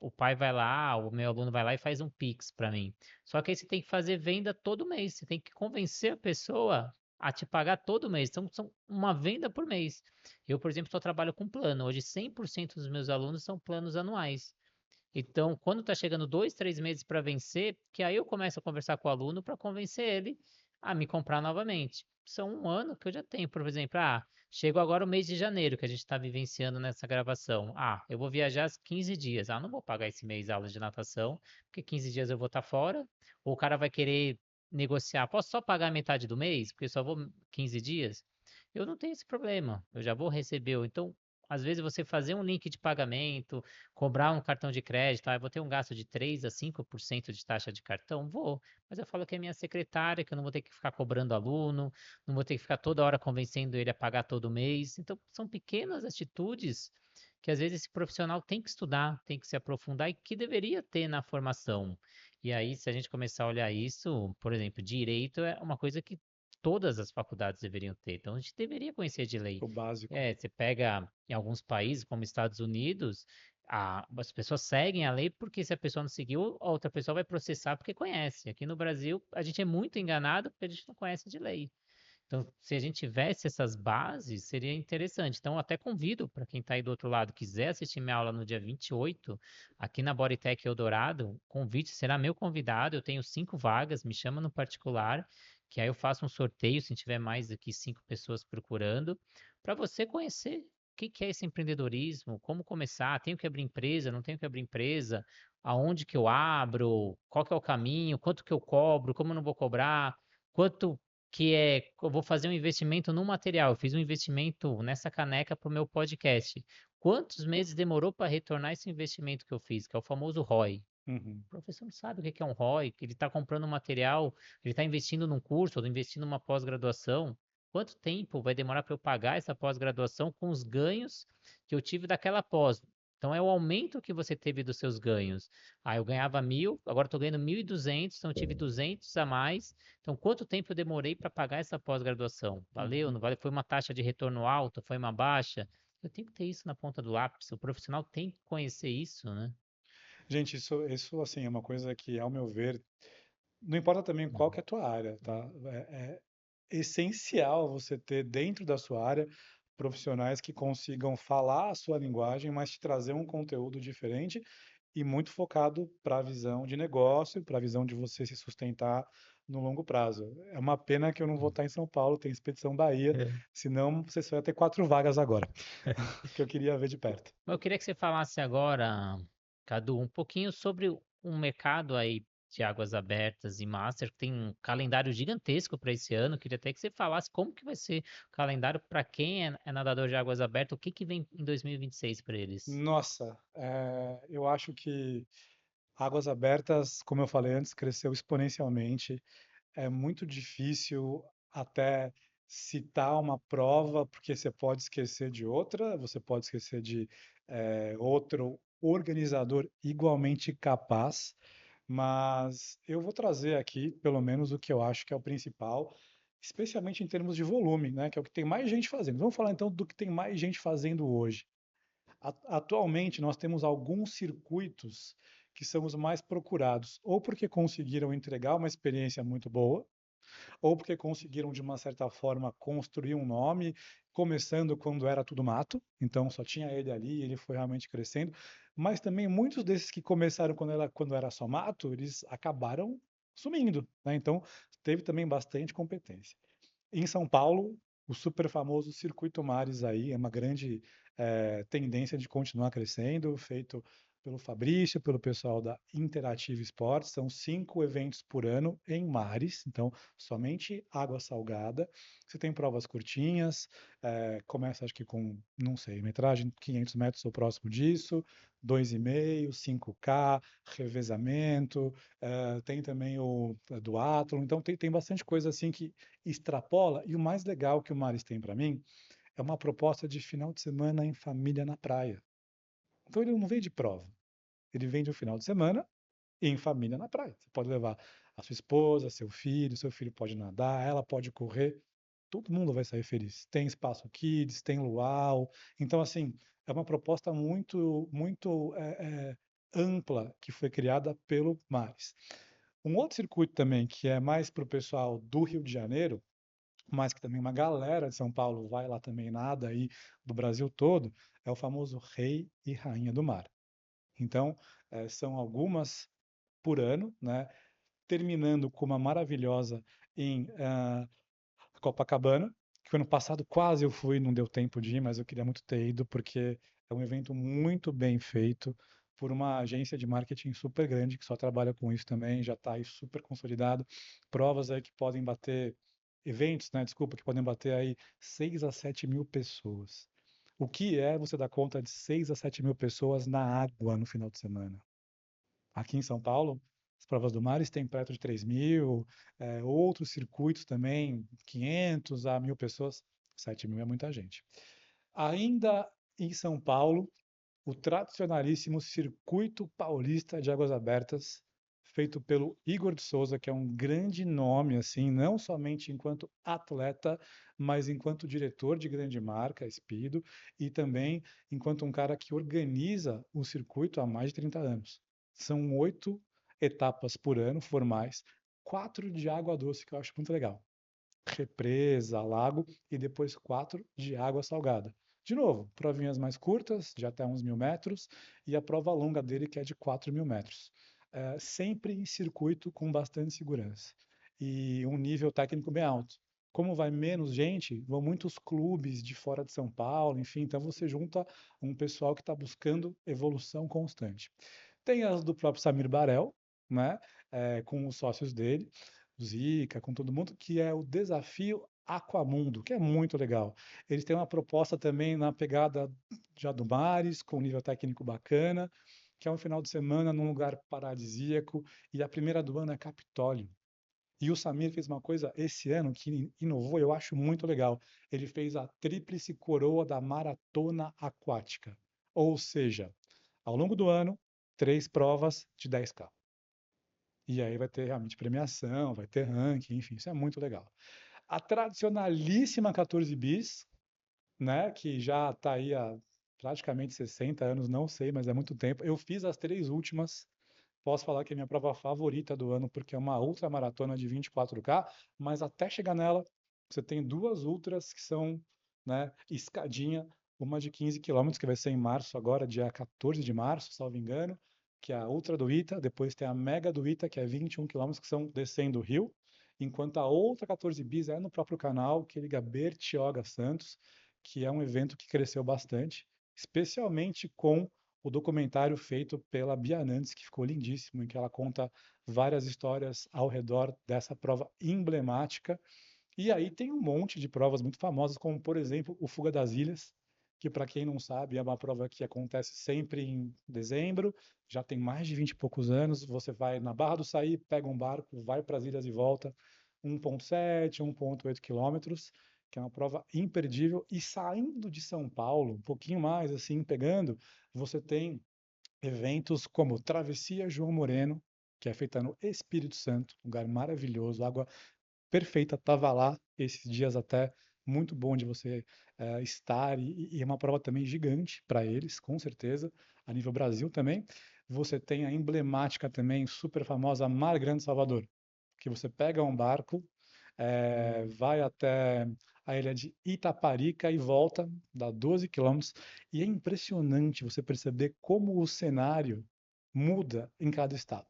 O pai vai lá, o meu aluno vai lá e faz um Pix para mim. Só que aí você tem que fazer venda todo mês, você tem que convencer a pessoa a te pagar todo mês. Então, são uma venda por mês. Eu, por exemplo, só trabalho com plano. Hoje, 100% dos meus alunos são planos anuais. Então, quando está chegando 2, 3 meses para vencer, que aí eu começo a conversar com o aluno para convencer ele a me comprar novamente. São um ano que eu já tenho, por exemplo, chegou agora o mês de janeiro que a gente está vivenciando nessa gravação. Eu vou viajar 15 dias. Não vou pagar esse mês aula de natação, porque 15 dias eu vou estar fora. Ou o cara vai querer negociar, posso só pagar metade do mês, porque eu só vou 15 dias? Eu não tenho esse problema, eu já vou receber. Então, às vezes você fazer um link de pagamento, cobrar um cartão de crédito, eu vou ter um gasto de 3 a 5% de taxa de cartão? Vou, mas eu falo que é minha secretária, que eu não vou ter que ficar cobrando aluno, não vou ter que ficar toda hora convencendo ele a pagar todo mês. Então, são pequenas atitudes que às vezes esse profissional tem que estudar, tem que se aprofundar e que deveria ter na formação. E aí, se a gente começar a olhar isso, por exemplo, direito é uma coisa que todas as faculdades deveriam ter. Então, a gente deveria conhecer de lei. O básico. Você pega em alguns países, como Estados Unidos, as pessoas seguem a lei porque se a pessoa não seguiu, a outra pessoa vai processar porque conhece. Aqui no Brasil, a gente é muito enganado porque a gente não conhece de lei. Então, se a gente tivesse essas bases, seria interessante. Então, eu até convido para quem está aí do outro lado, quiser assistir minha aula no dia 28, aqui na Bodytech Eldorado, convite será meu convidado. Eu tenho 5 vagas, me chama no particular, que aí eu faço um sorteio se tiver mais do que 5 pessoas procurando, para você conhecer o que que é esse empreendedorismo, como começar, tenho que abrir empresa, não tenho que abrir empresa, aonde que eu abro, qual que é o caminho, quanto que eu cobro, como eu não vou cobrar, quanto eu vou fazer um investimento no material. Eu fiz um investimento nessa caneca para o meu podcast. Quantos meses demorou para retornar esse investimento que eu fiz, que é o famoso ROI? Uhum. O professor não sabe o que é um ROI, que ele está comprando um material, ele está investindo num curso ou investindo numa pós-graduação. Quanto tempo vai demorar para eu pagar essa pós-graduação com os ganhos que eu tive daquela pós? Então, é o aumento que você teve dos seus ganhos. Eu ganhava 1.000, agora estou ganhando 1.200, então eu tive 200 a mais. Então, quanto tempo eu demorei para pagar essa pós-graduação? Valeu? Uhum. Não valeu? Foi uma taxa de retorno alta? Foi uma baixa? Eu tenho que ter isso na ponta do lápis. O profissional tem que conhecer isso, né? Gente, isso assim, é uma coisa que, ao meu ver, não importa também qual Uhum, que é a tua área, uhum. tá? É essencial você ter dentro da sua área profissionais que consigam falar a sua linguagem, mas te trazer um conteúdo diferente e muito focado para a visão de negócio, para a visão de você se sustentar no longo prazo. É uma pena que eu não vou estar em São Paulo, tem Expedição Bahia, É. senão você só ia ter 4 vagas agora, que eu queria ver de perto. Mas eu queria que você falasse agora, Cadu, um pouquinho sobre um mercado aí de águas abertas e master, que tem um calendário gigantesco para esse ano. Queria até que você falasse como que vai ser o calendário para quem é nadador de águas abertas, o que que vem em 2026 para eles. Nossa, eu acho que Águas Abertas, como eu falei antes, cresceu exponencialmente. É muito difícil até citar uma prova, porque você pode esquecer de outra, você pode esquecer de outro organizador igualmente capaz, mas eu vou trazer aqui, pelo menos, o que eu acho que é o principal, especialmente em termos de volume, né, que é o que tem mais gente fazendo. Vamos falar então do que tem mais gente fazendo hoje. Atualmente, nós temos alguns circuitos que são os mais procurados, ou porque conseguiram entregar uma experiência muito boa, ou porque conseguiram, de uma certa forma, construir um nome, começando quando era tudo mato, então só tinha ele ali e ele foi realmente crescendo. Mas também muitos desses que começaram quando era só mato, eles acabaram sumindo, né? Então teve também bastante competência. Em São Paulo, o super famoso Circuito Mares aí é uma grande tendência de continuar crescendo, feito pelo Fabrício, pelo pessoal da Interative Esportes. São 5 eventos por ano em mares, então somente água salgada. Você tem provas curtinhas, começa acho que com, não sei, metragem 500 metros ou próximo disso, 2,5, 5K, revezamento, tem também o duatlon, então tem bastante coisa assim que extrapola, e o mais legal que o Maris tem para mim é uma proposta de final de semana em família na praia. Então ele não vem de prova, ele vem de um final de semana em família na praia. Você pode levar a sua esposa, seu filho pode nadar, ela pode correr, todo mundo vai sair feliz. Tem espaço kids, tem luau, então assim é uma proposta muito ampla que foi criada pelo Maris. Um outro circuito também que é mais para o pessoal do Rio de Janeiro, mas que também uma galera de São Paulo vai lá também nada aí do Brasil todo, é o famoso Rei e Rainha do Mar. Então, são algumas por ano, né? Terminando com uma maravilhosa em Copacabana, que ano passado quase eu fui, não deu tempo de ir, mas eu queria muito ter ido, porque é um evento muito bem feito por uma agência de marketing super grande, que só trabalha com isso também, já está aí super consolidado. Provas aí que podem bater, eventos, né, desculpa, que podem bater aí 6 a 7 mil pessoas. O que é você dar conta de 6 a 7 mil pessoas na água no final de semana? Aqui em São Paulo, as provas do Mares têm perto de 3.000, outros circuitos também, 500 a 1.000 pessoas, 7.000 é muita gente. Ainda em São Paulo, o tradicionalíssimo Circuito Paulista de Águas Abertas, feito pelo Igor de Souza, que é um grande nome, assim, não somente enquanto atleta, mas enquanto diretor de grande marca, Speedo, e também enquanto um cara que organiza o circuito há mais de 30 anos. São 8 etapas por ano, formais, 4 de água doce, que eu acho muito legal. Represa, lago, e depois 4 de água salgada. De novo, provinhas mais curtas, de até uns 1.000 metros, e a prova longa dele, que é de 4.000 metros. Sempre em circuito com bastante segurança e um nível técnico bem alto. Como vai menos gente, vão muitos clubes de fora de São Paulo, enfim, então você junta um pessoal que está buscando evolução constante. Tem as do próprio Samir Barel, né, com os sócios dele, o Zica, com todo mundo, que é o desafio Aquamundo, que é muito legal. Eles têm uma proposta também na pegada já do Mares, com um nível técnico bacana, que é um final de semana num lugar paradisíaco, e a primeira do ano é Capitólio. E o Samir fez uma coisa esse ano que inovou, eu acho muito legal. Ele fez a tríplice coroa da maratona aquática. Ou seja, ao longo do ano, 3 provas de 10K. E aí vai ter realmente premiação, vai ter ranking, enfim, isso é muito legal. A tradicionalíssima 14 bis, né, que já está aí há praticamente 60 anos, não sei, mas é muito tempo. Eu fiz as 3 últimas. Posso falar que é a minha prova favorita do ano, porque é uma ultramaratona de 24K, mas até chegar nela, você tem 2 ultras que são, né, escadinha, uma de 15 quilômetros, que vai ser em março agora, dia 14 de março, salvo engano, que é a Ultra do Ita, depois tem a Mega do Ita, que é 21 quilômetros, que são descendo o rio, enquanto a outra 14 bis é no próprio canal, que liga Bertioga Santos, que é um evento que cresceu bastante, especialmente com o documentário feito pela Bia Nantes, que ficou lindíssimo, em que ela conta várias histórias ao redor dessa prova emblemática. E aí tem um monte de provas muito famosas, como por exemplo o Fuga das Ilhas, que para quem não sabe é uma prova que acontece sempre em dezembro, já tem mais de 20 e poucos anos. Você vai na Barra do Saí, pega um barco, vai para as ilhas e volta, 1,7, 1,8 quilômetros, que é uma prova imperdível. E saindo de São Paulo, um pouquinho mais assim, pegando, você tem eventos como Travessia João Moreno, que é feita no Espírito Santo, um lugar maravilhoso, água perfeita, estava lá esses dias até, muito bom de você estar, e é uma prova também gigante para eles, com certeza, a nível Brasil também. Você tem a emblemática também, super famosa, Mar Grande Salvador, que você pega um barco, vai até a ilha de Itaparica e volta, dá 12 quilômetros, e é impressionante você perceber como o cenário muda em cada estado.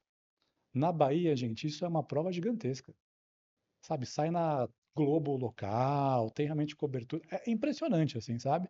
Na Bahia, gente, isso é uma prova gigantesca, sabe? Sai na Globo local, tem realmente cobertura. É impressionante, assim, sabe?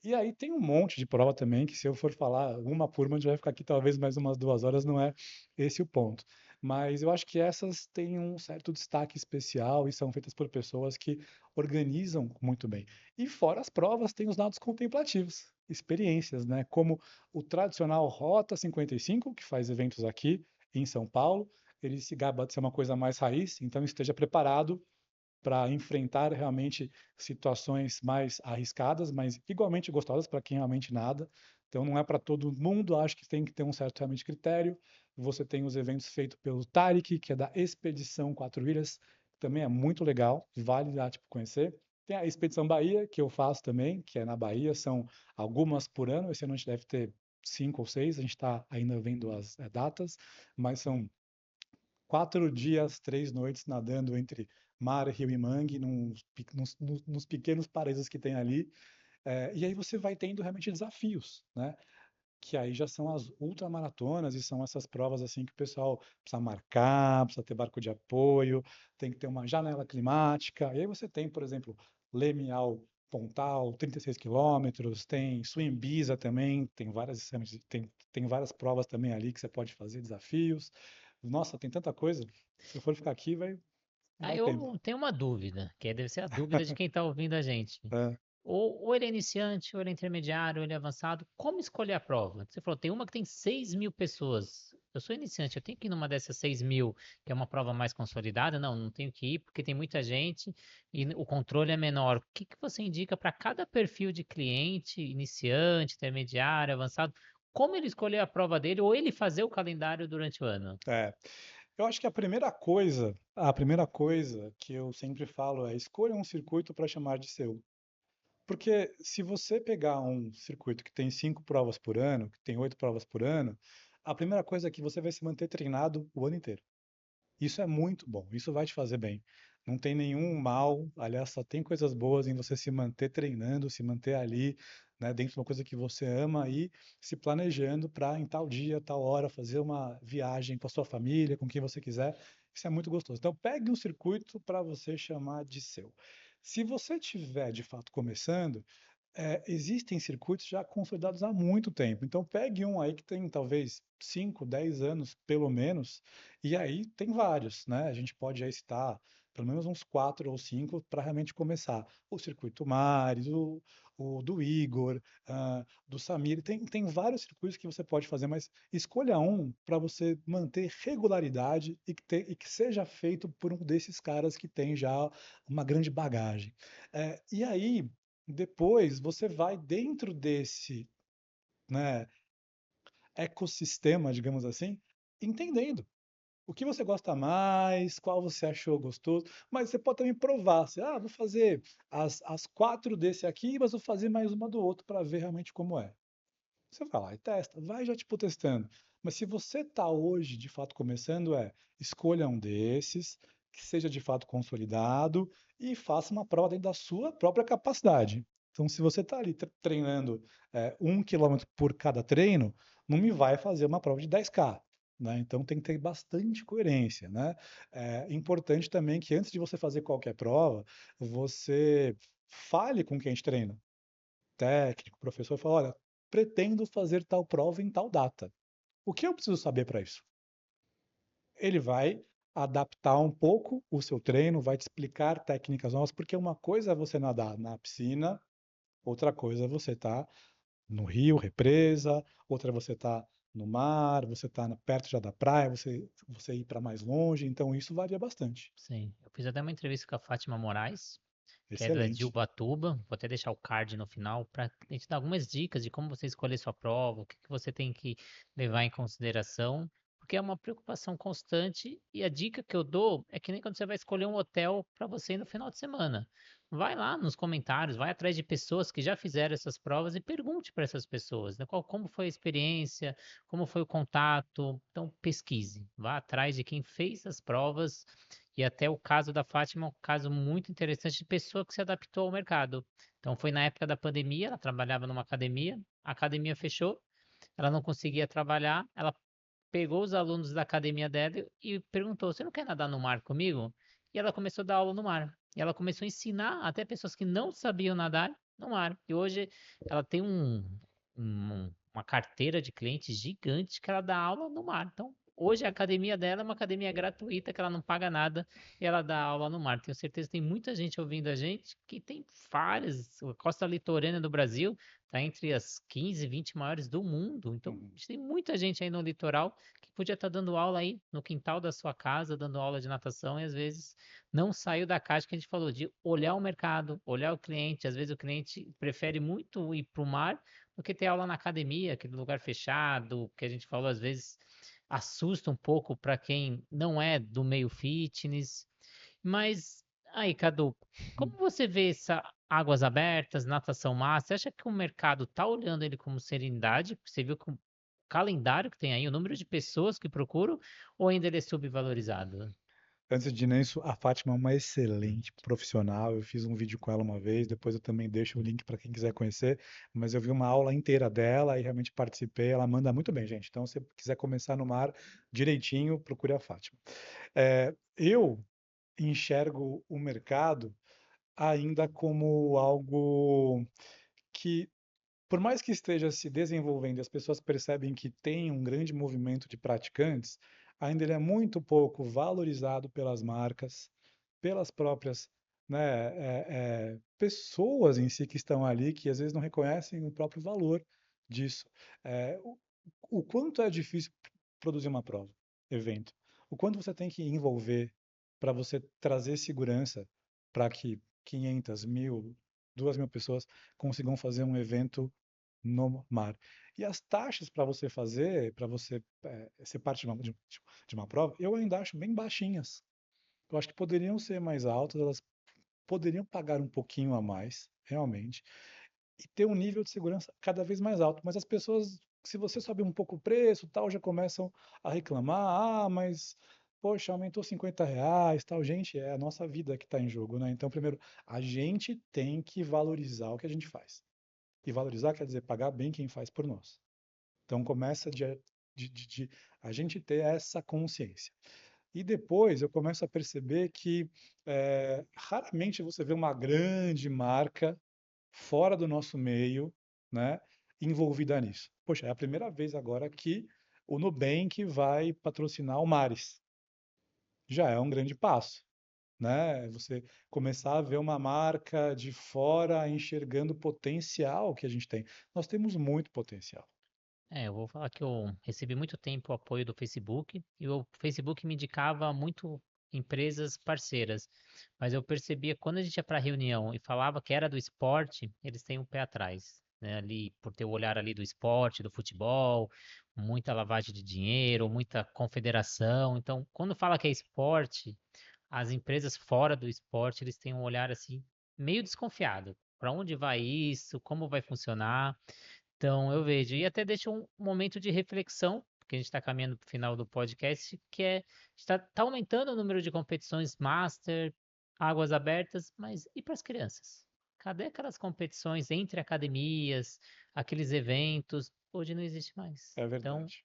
E aí tem um monte de prova também, que se eu for falar uma por uma, a gente vai ficar aqui talvez mais umas 2 horas, não é esse o ponto. Mas eu acho que essas têm um certo destaque especial e são feitas por pessoas que organizam muito bem. E fora as provas, tem os lados contemplativos, experiências, né? Como o tradicional Rota 55, que faz eventos aqui em São Paulo. Ele se gaba de ser uma coisa mais raiz, então esteja preparado para enfrentar realmente situações mais arriscadas, mas igualmente gostosas para quem realmente nada. Então não é para todo mundo, acho que tem que ter um certo realmente critério. Você tem os eventos feitos pelo Tarek, que é da Expedição Quatro Ilhas, que também é muito legal, vale lá tipo, conhecer. Tem a Expedição Bahia, que eu faço também, que é na Bahia, são algumas por ano, esse ano a gente deve ter 5 ou 6, a gente está ainda vendo as datas, mas são 4 dias, 3 noites nadando entre mar, rio e mangue, nos pequenos paraísos que tem ali. E aí você vai tendo realmente desafios, né? Que aí já são as ultramaratonas e são essas provas assim que o pessoal precisa marcar, precisa ter barco de apoio, tem que ter uma janela climática. E aí você tem, por exemplo, Leme ao Pontal, 36 quilômetros, tem Suimbisa também, tem várias provas também ali que você pode fazer, desafios. Nossa, tem tanta coisa. Se eu for ficar aqui, vai não Aí dar tempo. eu tenho uma dúvida, que deve ser a dúvida de quem está ouvindo a gente. É, Ou ele é iniciante, ou ele é intermediário, ou ele é avançado. Como escolher a prova? Você falou, tem uma que tem 6.000 pessoas. Eu sou iniciante, eu tenho que ir numa dessas 6.000, que é uma prova mais consolidada? Não, não tenho que ir, porque tem muita gente e o controle é menor. O que que você indica para cada perfil de cliente, iniciante, intermediário, avançado? Como ele escolher a prova dele, ou ele fazer o calendário durante o ano? é. Eu acho que a primeira coisa que eu sempre falo é escolha um circuito para chamar de seu. Porque se você pegar um circuito que tem 5 provas por ano, que tem 8 provas por ano, a primeira coisa é que você vai se manter treinado o ano inteiro. Isso é muito bom, isso vai te fazer bem. Não tem nenhum mal, aliás, só tem coisas boas em você se manter treinando, se manter ali, né, dentro de uma coisa que você ama e se planejando para em tal dia, tal hora, fazer uma viagem com a sua família, com quem você quiser. Isso é muito gostoso. Então, pegue um circuito para você chamar de seu. Se você estiver de fato começando, existem circuitos já consolidados há muito tempo. Então, pegue um aí que tem talvez 5, 10 anos, pelo menos, e aí tem vários, né? A gente pode aí citar pelo menos uns 4 ou 5 para realmente começar. O Circuito Mares, o do Igor, do Samir, tem vários circuitos que você pode fazer, mas escolha um para você manter regularidade e que seja feito por um desses caras que tem já uma grande bagagem. E aí, depois você vai dentro desse, né, ecossistema, digamos assim, entendendo o que você gosta mais, qual você achou gostoso, mas você pode também provar. Vou fazer as 4 desse aqui, mas vou fazer mais uma do outro para ver realmente como é. Você vai lá e testa, vai já tipo testando. Mas se você está hoje de fato começando, escolha um desses, que seja de fato consolidado e faça uma prova dentro da sua própria capacidade. Então, se você está ali treinando 1 quilômetro por cada treino, não me vai fazer uma prova de 10K. né? Então tem que ter bastante coerência, né? É importante também que antes de você fazer qualquer prova, você fale com quem te treina, técnico, professor, fala, olha, pretendo fazer tal prova em tal data. O que eu preciso saber para isso? Ele vai adaptar um pouco o seu treino, vai te explicar técnicas novas, porque uma coisa é você nadar na piscina, outra coisa é você estar no rio, represa, outra é você estar no mar, você estar perto já da praia, você ir para mais longe, então isso varia bastante. Sim. Eu fiz até uma entrevista com a Fátima Moraes, que ela é de Excelente. Ubatuba. Vou até deixar o card no final para a gente dar algumas dicas de como você escolher sua prova, o que que você tem que levar em consideração, porque é uma preocupação constante. E a dica que eu dou é que nem quando você vai escolher um hotel para você ir no final de semana. Vai lá nos comentários, vai atrás de pessoas que já fizeram essas provas e pergunte para essas pessoas, né, como foi a experiência, como foi o contato. Então, pesquise, vá atrás de quem fez as provas e até o caso da Fátima é um caso muito interessante de pessoa que se adaptou ao mercado. Então, foi na época da pandemia, ela trabalhava numa academia, a academia fechou, ela não conseguia trabalhar, ela pegou os alunos da academia dela e perguntou: Você não quer nadar no mar comigo? E ela começou a dar aula no mar. E ela começou a ensinar até pessoas que não sabiam nadar no mar. E hoje ela tem uma carteira de clientes gigante que ela dá aula no mar. Então, hoje a academia dela é uma academia gratuita, que ela não paga nada e ela dá aula no mar. Tenho certeza que tem muita gente ouvindo a gente que tem várias. A costa litorânea do Brasil está entre as 15, 20 maiores do mundo. Então, Uhum. tem muita gente aí no litoral que podia estar dando aula aí no quintal da sua casa, dando aula de natação, e às vezes não saiu da caixa que a gente falou, de olhar o mercado, olhar o cliente. Às vezes o cliente prefere muito ir para o mar do que ter aula na academia, aquele lugar fechado, que a gente falou, às vezes assusta um pouco para quem não é do meio fitness. Mas aí, Cadu, como você vê essa águas abertas, natação massa? Você acha que o mercado está olhando ele como serenidade? Porque você viu que o calendário que tem aí, o número de pessoas que procuram, ou ainda ele é subvalorizado? Antes de isso, a Fátima é uma excelente profissional. Eu fiz um vídeo com ela uma vez, depois eu também deixo o link para quem quiser conhecer. Mas eu vi uma aula inteira dela e realmente participei. Ela manda muito bem, gente. Então, se você quiser começar no mar direitinho, procure a Fátima. Eu enxergo o mercado ainda como algo que, por mais que esteja se desenvolvendo, e as pessoas percebem que tem um grande movimento de praticantes, ainda ele é muito pouco valorizado pelas marcas, pelas próprias, né, pessoas em si que estão ali, que às vezes não reconhecem o próprio valor disso. O quanto é difícil produzir uma prova, evento, o quanto você tem que envolver para você trazer segurança para que 500, 1.000, 2.000 pessoas consigam fazer um evento no mar. E as taxas para você fazer, para você ser parte de uma prova, eu ainda acho bem baixinhas. Eu acho que poderiam ser mais altas, elas poderiam pagar um pouquinho a mais, realmente, e ter um nível de segurança cada vez mais alto. Mas as pessoas, se você sobe um pouco o preço, tal, já começam a reclamar, mas poxa, aumentou R$ 50, tal. Gente, é a nossa vida que está em jogo, né? Então, primeiro, a gente tem que valorizar o que a gente faz. E valorizar quer dizer pagar bem quem faz por nós. Então começa de a gente ter essa consciência. E depois eu começo a perceber que raramente você vê uma grande marca fora do nosso meio, né, envolvida nisso. Poxa, é a primeira vez agora que o Nubank vai patrocinar o Mares. Já é um grande passo, né? Você começar a ver uma marca de fora enxergando o potencial que a gente tem. Nós temos muito potencial. É, eu vou falar que eu recebi muito tempo o apoio do Facebook e o Facebook me indicava muito empresas parceiras, mas eu percebia quando a gente ia para reunião e falava que era do esporte, eles têm um pé atrás, né? Ali por ter o olhar ali do esporte, do futebol, muita lavagem de dinheiro, muita confederação. Então, quando fala que é esporte, as empresas fora do esporte, eles têm um olhar assim meio desconfiado. Para onde vai isso? Como vai funcionar? Então, eu vejo. E até deixa um momento de reflexão, porque a gente está caminhando para o final do podcast, que é está tá aumentando o número de competições master, águas abertas, mas e para as crianças? Cadê aquelas competições entre academias, aqueles eventos? Hoje não existe mais. É Então, verdade.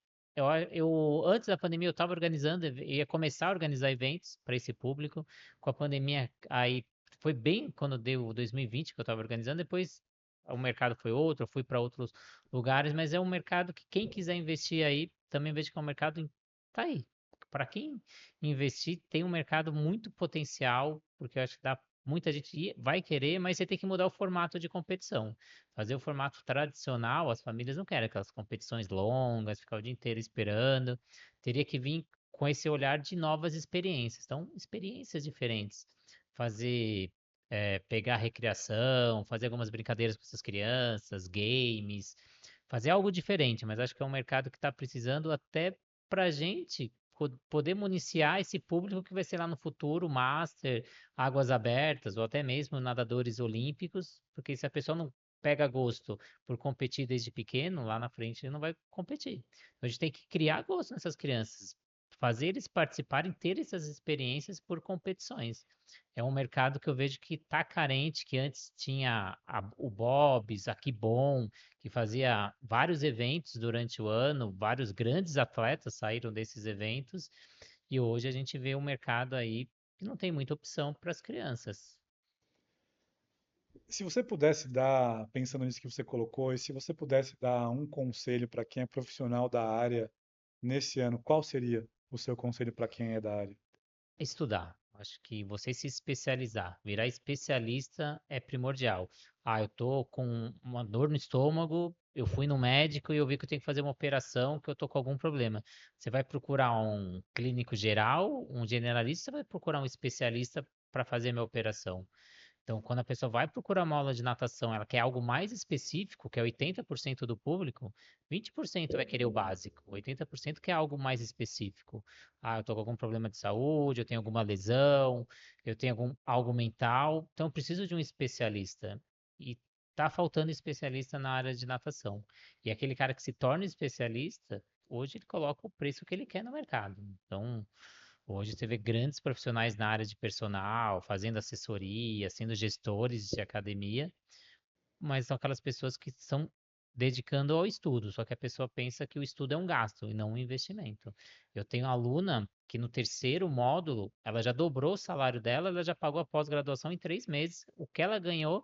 Antes da pandemia eu estava organizando, ia começar a organizar eventos para esse público. Com a pandemia, aí foi bem quando deu 2020 que eu estava organizando. Depois o mercado foi outro, eu fui para outros lugares, mas é um mercado que quem quiser investir aí, também vejo que é um mercado tá aí. Para quem investir, tem um mercado muito potencial, porque eu acho que muita gente vai querer, mas você tem que mudar o formato de competição. Fazer o formato tradicional, as famílias não querem aquelas competições longas, ficar o dia inteiro esperando. Teria que vir com esse olhar de novas experiências. Então, experiências diferentes. Fazer, pegar recreação, fazer algumas brincadeiras com essas crianças, games, fazer algo diferente. Mas acho que é um mercado que está precisando até para a gente poder municiar esse público que vai ser lá no futuro, Master, águas abertas, ou até mesmo nadadores olímpicos, porque se a pessoa não pega gosto por competir desde pequeno, lá na frente ele não vai competir. Então, a gente tem que criar gosto nessas crianças, fazer eles participarem, ter essas experiências por competições. É um mercado que eu vejo que está carente, que antes tinha o Bob's, a Kibon, que fazia vários eventos durante o ano, vários grandes atletas saíram desses eventos, e hoje a gente vê um mercado aí que não tem muita opção para as crianças. Se você pudesse dar, pensando nisso que você colocou, e se você pudesse dar um conselho para quem é profissional da área nesse ano, qual seria o seu conselho para quem é da área? Estudar. Acho que você se especializar, virar especialista é primordial. Ah, eu tô com uma dor no estômago, eu fui no médico e eu vi que eu tenho que fazer uma operação, que eu tô com algum problema. Você vai procurar um clínico geral, um generalista, você vai procurar um especialista para fazer a minha operação. Então, quando a pessoa vai procurar uma aula de natação, ela quer algo mais específico, que é 80% do público, 20% vai querer o básico, 80% quer algo mais específico. Ah, eu estou com algum problema de saúde, eu tenho alguma lesão, eu tenho algo mental, então eu preciso de um especialista. E tá faltando especialista na área de natação. E aquele cara que se torna especialista, hoje ele coloca o preço que ele quer no mercado. Então, hoje você vê grandes profissionais na área de personal, fazendo assessoria, sendo gestores de academia, mas são aquelas pessoas que estão dedicando ao estudo, só que a pessoa pensa que o estudo é um gasto e não um investimento. Eu tenho uma aluna que no terceiro módulo, ela já dobrou o salário dela, ela já pagou a pós-graduação em 3 meses. O que ela ganhou,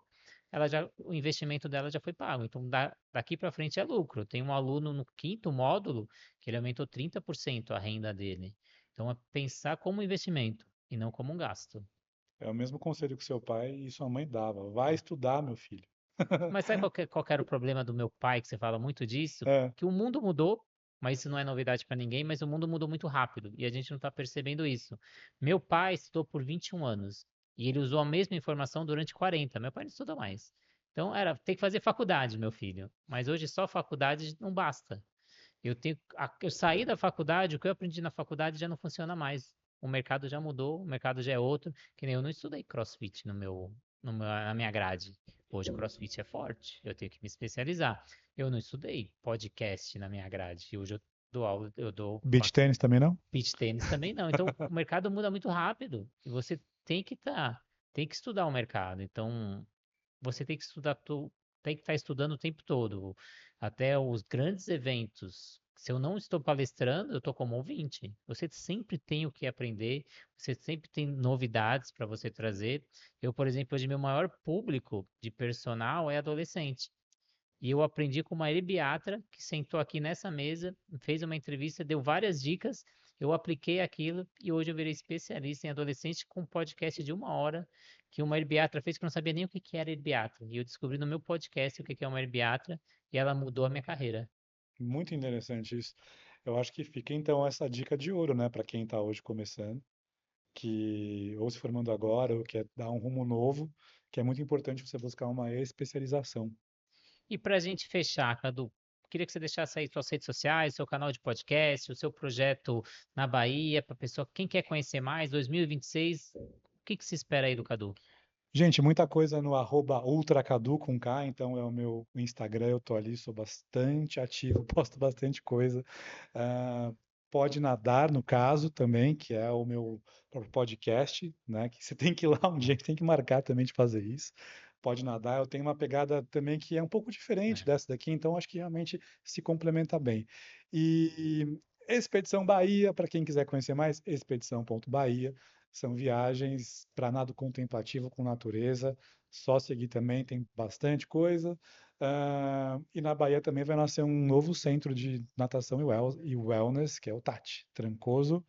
o investimento dela já foi pago. Então, daqui para frente é lucro. Tem um aluno no quinto módulo que ele aumentou 30% a renda dele. Então, é pensar como investimento e não como um gasto. É o mesmo conselho que seu pai e sua mãe dava. Vai estudar, meu filho. Mas sabe qual que era o problema do meu pai, que você fala muito disso? É, Que o mundo mudou, mas isso não é novidade para ninguém, mas o mundo mudou muito rápido e a gente não está percebendo isso. Meu pai estudou por 21 anos e ele usou a mesma informação durante 40. Meu pai não estuda mais. Então era, tem que fazer faculdade, meu filho. Mas hoje só faculdade não basta. Eu saí da faculdade, o que eu aprendi na faculdade já não funciona mais. O mercado já mudou, o mercado já é outro. Que nem eu não estudei CrossFit na minha grade. Hoje o CrossFit é forte, eu tenho que me especializar. Eu não estudei podcast na minha grade. Hoje eu dou aula, eu dou beach tênis também não? beach tênis também não. Então o mercado muda muito rápido e você tem que estudar o mercado. Então você tem que tem que estar estudando o tempo todo. Até os grandes eventos. Se eu não estou palestrando, eu estou como ouvinte. Você sempre tem o que aprender, você sempre tem novidades para você trazer. Eu, por exemplo, hoje meu maior público de personal é adolescente. E eu aprendi com uma eribiatra que sentou aqui nessa mesa, fez uma entrevista, deu várias dicas, eu apliquei aquilo e hoje eu virei especialista em adolescente com um podcast de 1 hora que uma eribiatra fez que eu não sabia nem o que que era eribiatra. E eu descobri no meu podcast o que que é uma eribiatra e ela mudou a minha carreira. Muito interessante isso. Eu acho que fica então essa dica de ouro, né, para quem está hoje começando, que ou se formando agora ou quer dar um rumo novo, que é muito importante você buscar uma especialização. E para a gente fechar, Cadu, queria que você deixasse aí suas redes sociais, seu canal de podcast, o seu projeto na Bahia, para pessoa, quem quer conhecer mais, 2026, o que que se espera aí do Cadu? Gente, muita coisa no @ultracadu com K, então é o meu Instagram, eu tô ali, sou bastante ativo, posto bastante coisa. Ah, Pode Nadar, no caso, também, que é o meu próprio podcast, né? Que você tem que ir lá um dia, tem que marcar também de fazer isso. Pode Nadar, eu tenho uma pegada também que é um pouco diferente É. dessa daqui, então acho que realmente se complementa bem. E Expedição Bahia, para quem quiser conhecer mais, expedição.bahia. São viagens para nado contemplativo com natureza. Só seguir também, tem bastante coisa. E na Bahia também vai nascer um novo centro de natação e wellness, que é o TAT, Trancoso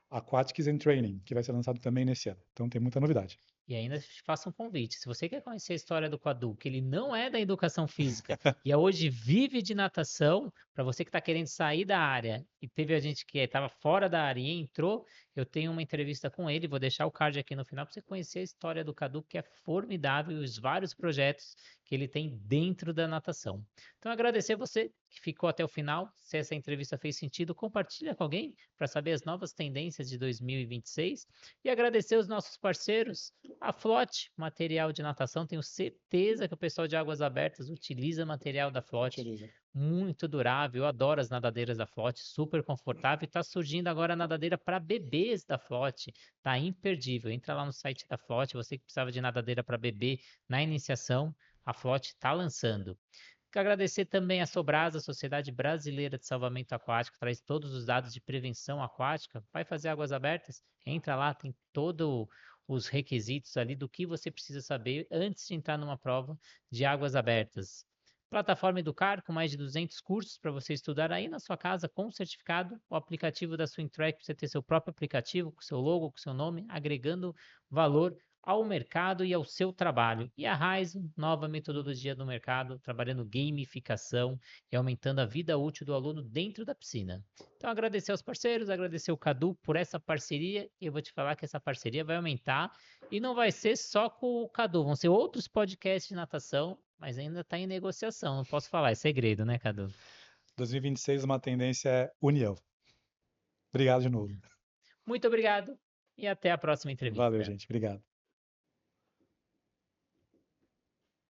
Aquatics and Training, que vai ser lançado também nesse ano. Então tem muita novidade. E ainda te faço um convite. Se você quer conhecer a história do Cadu, que ele não é da educação física e hoje vive de natação, para você que está querendo sair da área e teve a gente que estava fora da área e entrou, eu tenho uma entrevista com ele, vou deixar o card aqui no final para você conhecer a história do Cadu, que é formidável e os vários projetos que ele tem dentro da natação. Então, agradecer você que ficou até o final. Se essa entrevista fez sentido, compartilha com alguém para saber as novas tendências de 2026 e agradecer os nossos parceiros. A Flote, material de natação, tenho certeza que o pessoal de Águas Abertas utiliza material da Flote, muito durável. Eu adoro as nadadeiras da Flote, super confortável. E está surgindo agora a nadadeira para bebês da Flote, tá imperdível. Entra lá no site da Flote, você que precisava de nadadeira para bebê na iniciação, a Flote está lançando. Quero agradecer também a Sobrasa, Sociedade Brasileira de Salvamento Aquático, traz todos os dados de prevenção aquática. Vai fazer águas abertas? Entra lá, tem todos os requisitos ali do que você precisa saber antes de entrar numa prova de águas abertas. Plataforma Educar, com mais de 200 cursos para você estudar aí na sua casa com certificado. O aplicativo da Swintrack, você ter seu próprio aplicativo, com seu logo, com seu nome, agregando valor ao mercado e ao seu trabalho. E a Raizen, nova metodologia do mercado, trabalhando gamificação e aumentando a vida útil do aluno dentro da piscina. Então, agradecer aos parceiros, agradecer o Cadu por essa parceria. E eu vou te falar que essa parceria vai aumentar e não vai ser só com o Cadu, vão ser outros podcasts de natação, mas ainda está em negociação. Não posso falar, é segredo, né, Cadu? 2026, uma tendência é união. Obrigado de novo. Muito obrigado e até a próxima Valeu, entrevista. gente. Obrigado.